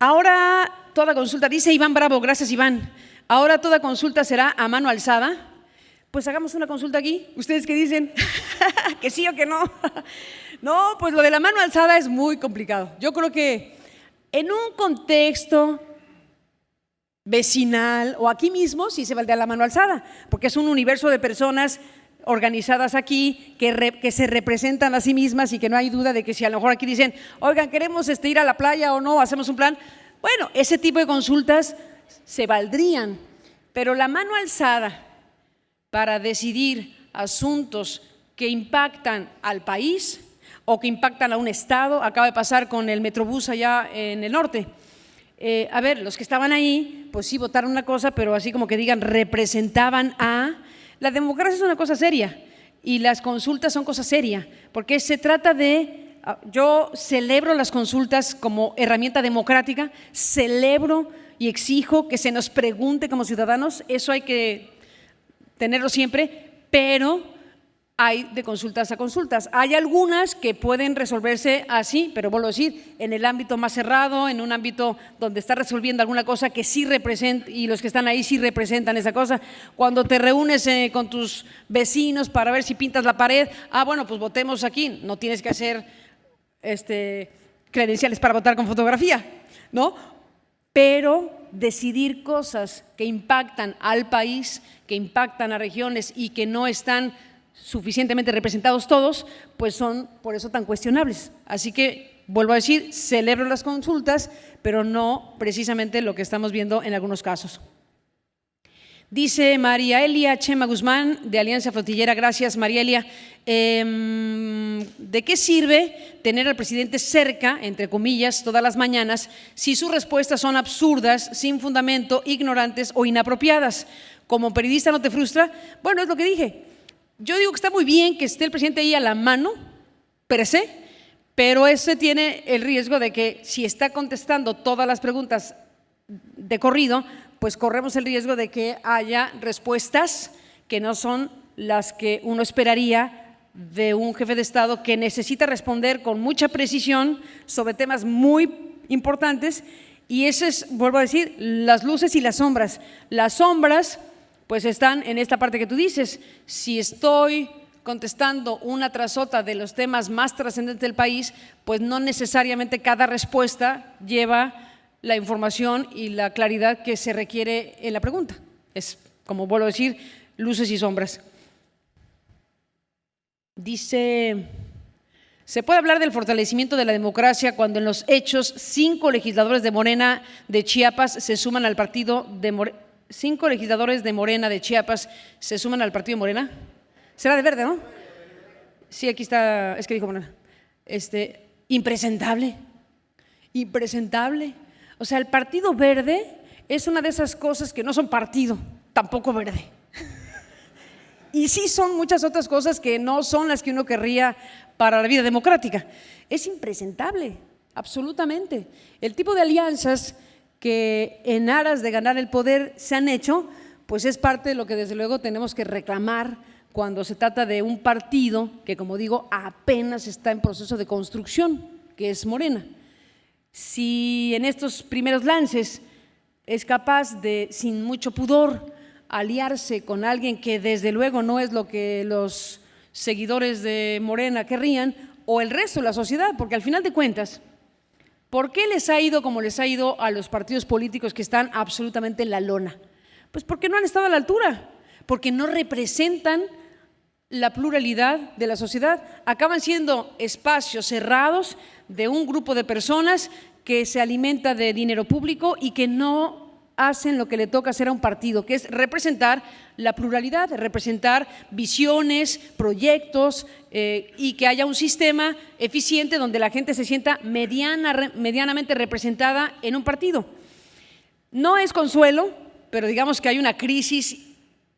Ahora toda consulta, dice Iván Bravo, gracias Iván, ahora toda consulta será a mano alzada. Pues hagamos una consulta aquí. ¿Ustedes qué dicen? ¿Que sí o que no? No, pues lo de la mano alzada es muy complicado. Yo creo que en un contexto vecinal o aquí mismo sí se valdría la mano alzada, porque es un universo de personas organizadas aquí que se representan a sí mismas y que no hay duda de que si a lo mejor aquí dicen, oigan, queremos ir a la playa o no, hacemos un plan. Bueno, ese tipo de consultas se valdrían, pero la mano alzada para decidir asuntos que impactan al país o que impactan a un estado, acaba de pasar con el Metrobús allá en el norte. A ver, los que estaban ahí, pues sí votaron una cosa, pero así como que digan, representaban a… La democracia es una cosa seria y las consultas son cosa seria, porque se trata de… Yo celebro las consultas como herramienta democrática, celebro y exijo que se nos pregunte como ciudadanos, eso hay que tenerlo siempre, pero hay de consultas a consultas. Hay algunas que pueden resolverse así, pero vuelvo a decir, en el ámbito más cerrado, en un ámbito donde está resolviendo alguna cosa que sí representa y los que están ahí sí representan esa cosa. Cuando te reúnes con tus vecinos para ver si pintas la pared, bueno, pues votemos aquí, no tienes que hacer credenciales para votar con fotografía, ¿no? Pero decidir cosas que impactan al país, que impactan a regiones y que no están suficientemente representados todos, pues son por eso tan cuestionables. Así que, vuelvo a decir, celebro las consultas, pero no precisamente lo que estamos viendo en algunos casos. Dice María Elia Chema Guzmán, de Alianza Flotillera, gracias María Elia. ¿De qué sirve tener al presidente cerca, entre comillas, todas las mañanas, si sus respuestas son absurdas, sin fundamento, ignorantes o inapropiadas? ¿Como periodista no te frustra? Bueno, es lo que dije. Yo digo que está muy bien que esté el presidente ahí a la mano, per se, pero ese tiene el riesgo de que si está contestando todas las preguntas de corrido, pues corremos el riesgo de que haya respuestas que no son las que uno esperaría de un jefe de Estado que necesita responder con mucha precisión sobre temas muy importantes, y ese es, vuelvo a decir, las luces y las sombras. Las sombras pues están en esta parte que tú dices. Si estoy contestando una tras otra de los temas más trascendentes del país, pues no necesariamente cada respuesta lleva la información y la claridad que se requiere en la pregunta. Es, como vuelvo a decir, luces y sombras. Dice, ¿se puede hablar del fortalecimiento de la democracia cuando en los hechos 5 legisladores de Morena de Chiapas se suman al partido de Morena? 5 legisladores de Morena de Chiapas se suman al partido de Morena. Será de Verde, ¿no? Sí, aquí está, es que dijo Morena. Impresentable, impresentable. O sea, el Partido Verde es una de esas cosas que no son partido, tampoco verde. Y sí son muchas otras cosas que no son las que uno querría para la vida democrática. Es impresentable, absolutamente. El tipo de alianzas que en aras de ganar el poder se han hecho, pues es parte de lo que desde luego tenemos que reclamar cuando se trata de un partido que, como digo, apenas está en proceso de construcción, que es Morena. Si en estos primeros lances es capaz de, sin mucho pudor, aliarse con alguien que desde luego no es lo que los seguidores de Morena querrían, o el resto de la sociedad, porque al final de cuentas, ¿por qué les ha ido como les ha ido a los partidos políticos que están absolutamente en la lona? Pues porque no han estado a la altura, porque no representan la pluralidad de la sociedad, acaban siendo espacios cerrados de un grupo de personas que se alimenta de dinero público y que no hacen lo que le toca hacer a un partido, que es representar la pluralidad, representar visiones, proyectos y que haya un sistema eficiente donde la gente se sienta medianamente representada en un partido. No es consuelo, pero digamos que hay una crisis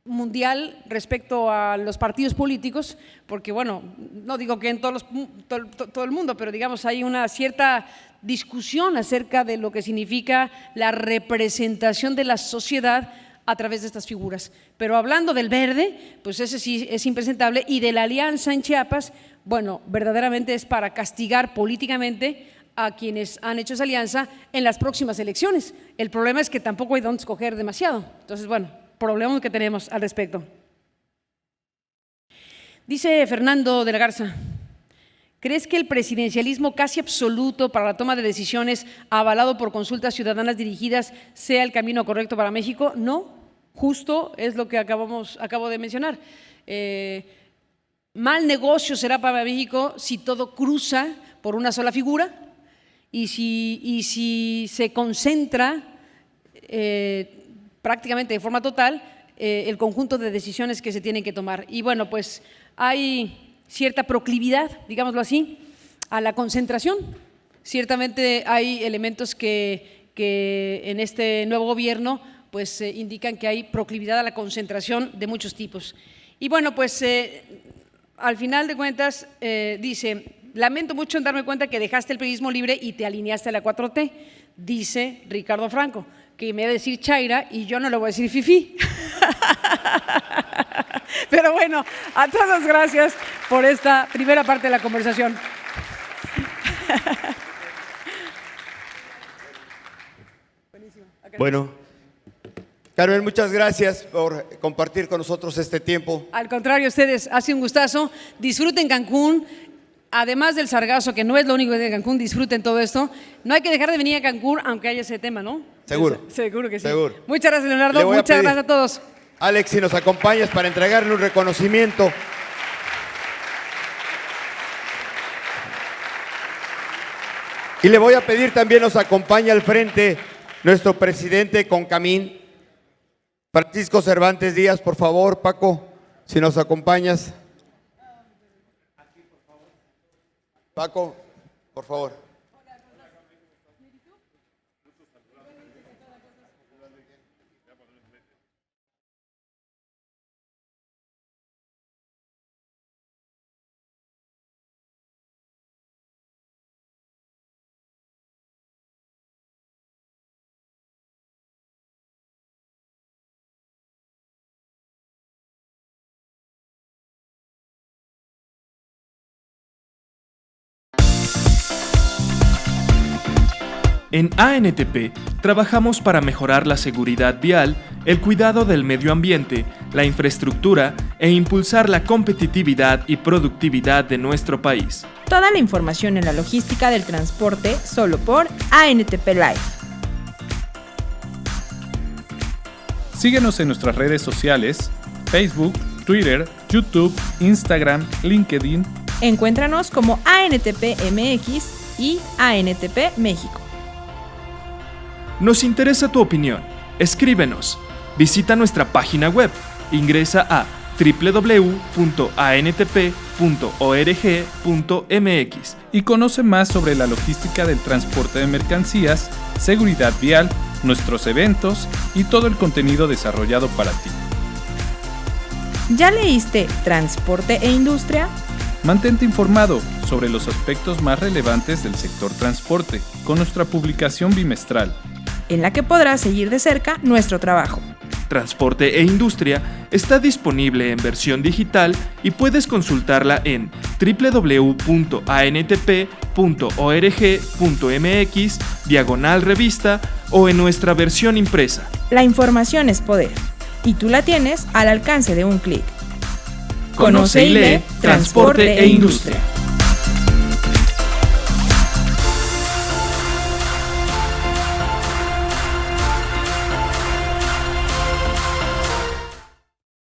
mundial respecto a los partidos políticos, porque bueno, no digo que en todo el mundo, pero digamos hay una cierta discusión acerca de lo que significa la representación de la sociedad a través de estas figuras. Pero hablando del Verde, pues ese sí es impresentable, y de la alianza en Chiapas, bueno, verdaderamente es para castigar políticamente a quienes han hecho esa alianza en las próximas elecciones. El problema es que tampoco hay dónde escoger demasiado. Entonces, bueno, problemas que tenemos al respecto. Dice Fernando de la Garza, ¿crees que el presidencialismo casi absoluto para la toma de decisiones avalado por consultas ciudadanas dirigidas sea el camino correcto para México? No, justo es lo que acabo de mencionar. Mal negocio será para México si todo cruza por una sola figura y si se concentra prácticamente de forma total el conjunto de decisiones que se tienen que tomar. Y bueno, pues hay cierta proclividad, digámoslo así, a la concentración. Ciertamente hay elementos que en este nuevo gobierno pues indican que hay proclividad a la concentración de muchos tipos. Y bueno, pues al final de cuentas dice, lamento mucho en darme cuenta que dejaste el periodismo libre y te alineaste a la 4T, dice Ricardo Franco, que me va a decir Chaira y yo no le voy a decir fifí. Pero bueno, a todos gracias por esta primera parte de la conversación.
Bueno, Carmen, muchas gracias por compartir con nosotros este tiempo.
Al contrario, ustedes, ha sido un gustazo. Disfruten Cancún. Además del sargazo, que no es lo único de Cancún, disfruten todo esto. No hay que dejar de venir a Cancún, aunque haya ese tema, ¿no?
Seguro.
Seguro que sí.
Seguro.
Muchas gracias, Leonardo. Muchas gracias a todos.
Alex, si nos acompañas para entregarle un reconocimiento. Y le voy a pedir también nos acompañe al frente nuestro presidente Concamín, Francisco Cervantes Díaz, por favor, Paco, si nos acompañas. Paco, por favor.
En ANTP trabajamos para mejorar la seguridad vial, el cuidado del medio ambiente, la infraestructura e impulsar la competitividad y productividad de nuestro país.
Toda la información en la logística del transporte solo por ANTP Live.
Síguenos en nuestras redes sociales, Facebook, Twitter, YouTube, Instagram, LinkedIn.
Encuéntranos como ANTP MX y ANTP México.
Nos interesa tu opinión. Escríbenos. Visita nuestra página web. Ingresa a www.antp.org.mx
y conoce más sobre la logística del transporte de mercancías, seguridad vial, nuestros eventos y todo el contenido desarrollado para ti.
¿Ya leíste Transporte e Industria?
Mantente informado sobre los aspectos más relevantes del sector transporte con nuestra publicación bimestral,
en la que podrás seguir de cerca nuestro trabajo.
Transporte e Industria está disponible en versión digital y puedes consultarla en www.antp.org.mx/revista o en nuestra versión impresa.
La información es poder y tú la tienes al alcance de un clic.
Conoce y lee Transporte e Industria.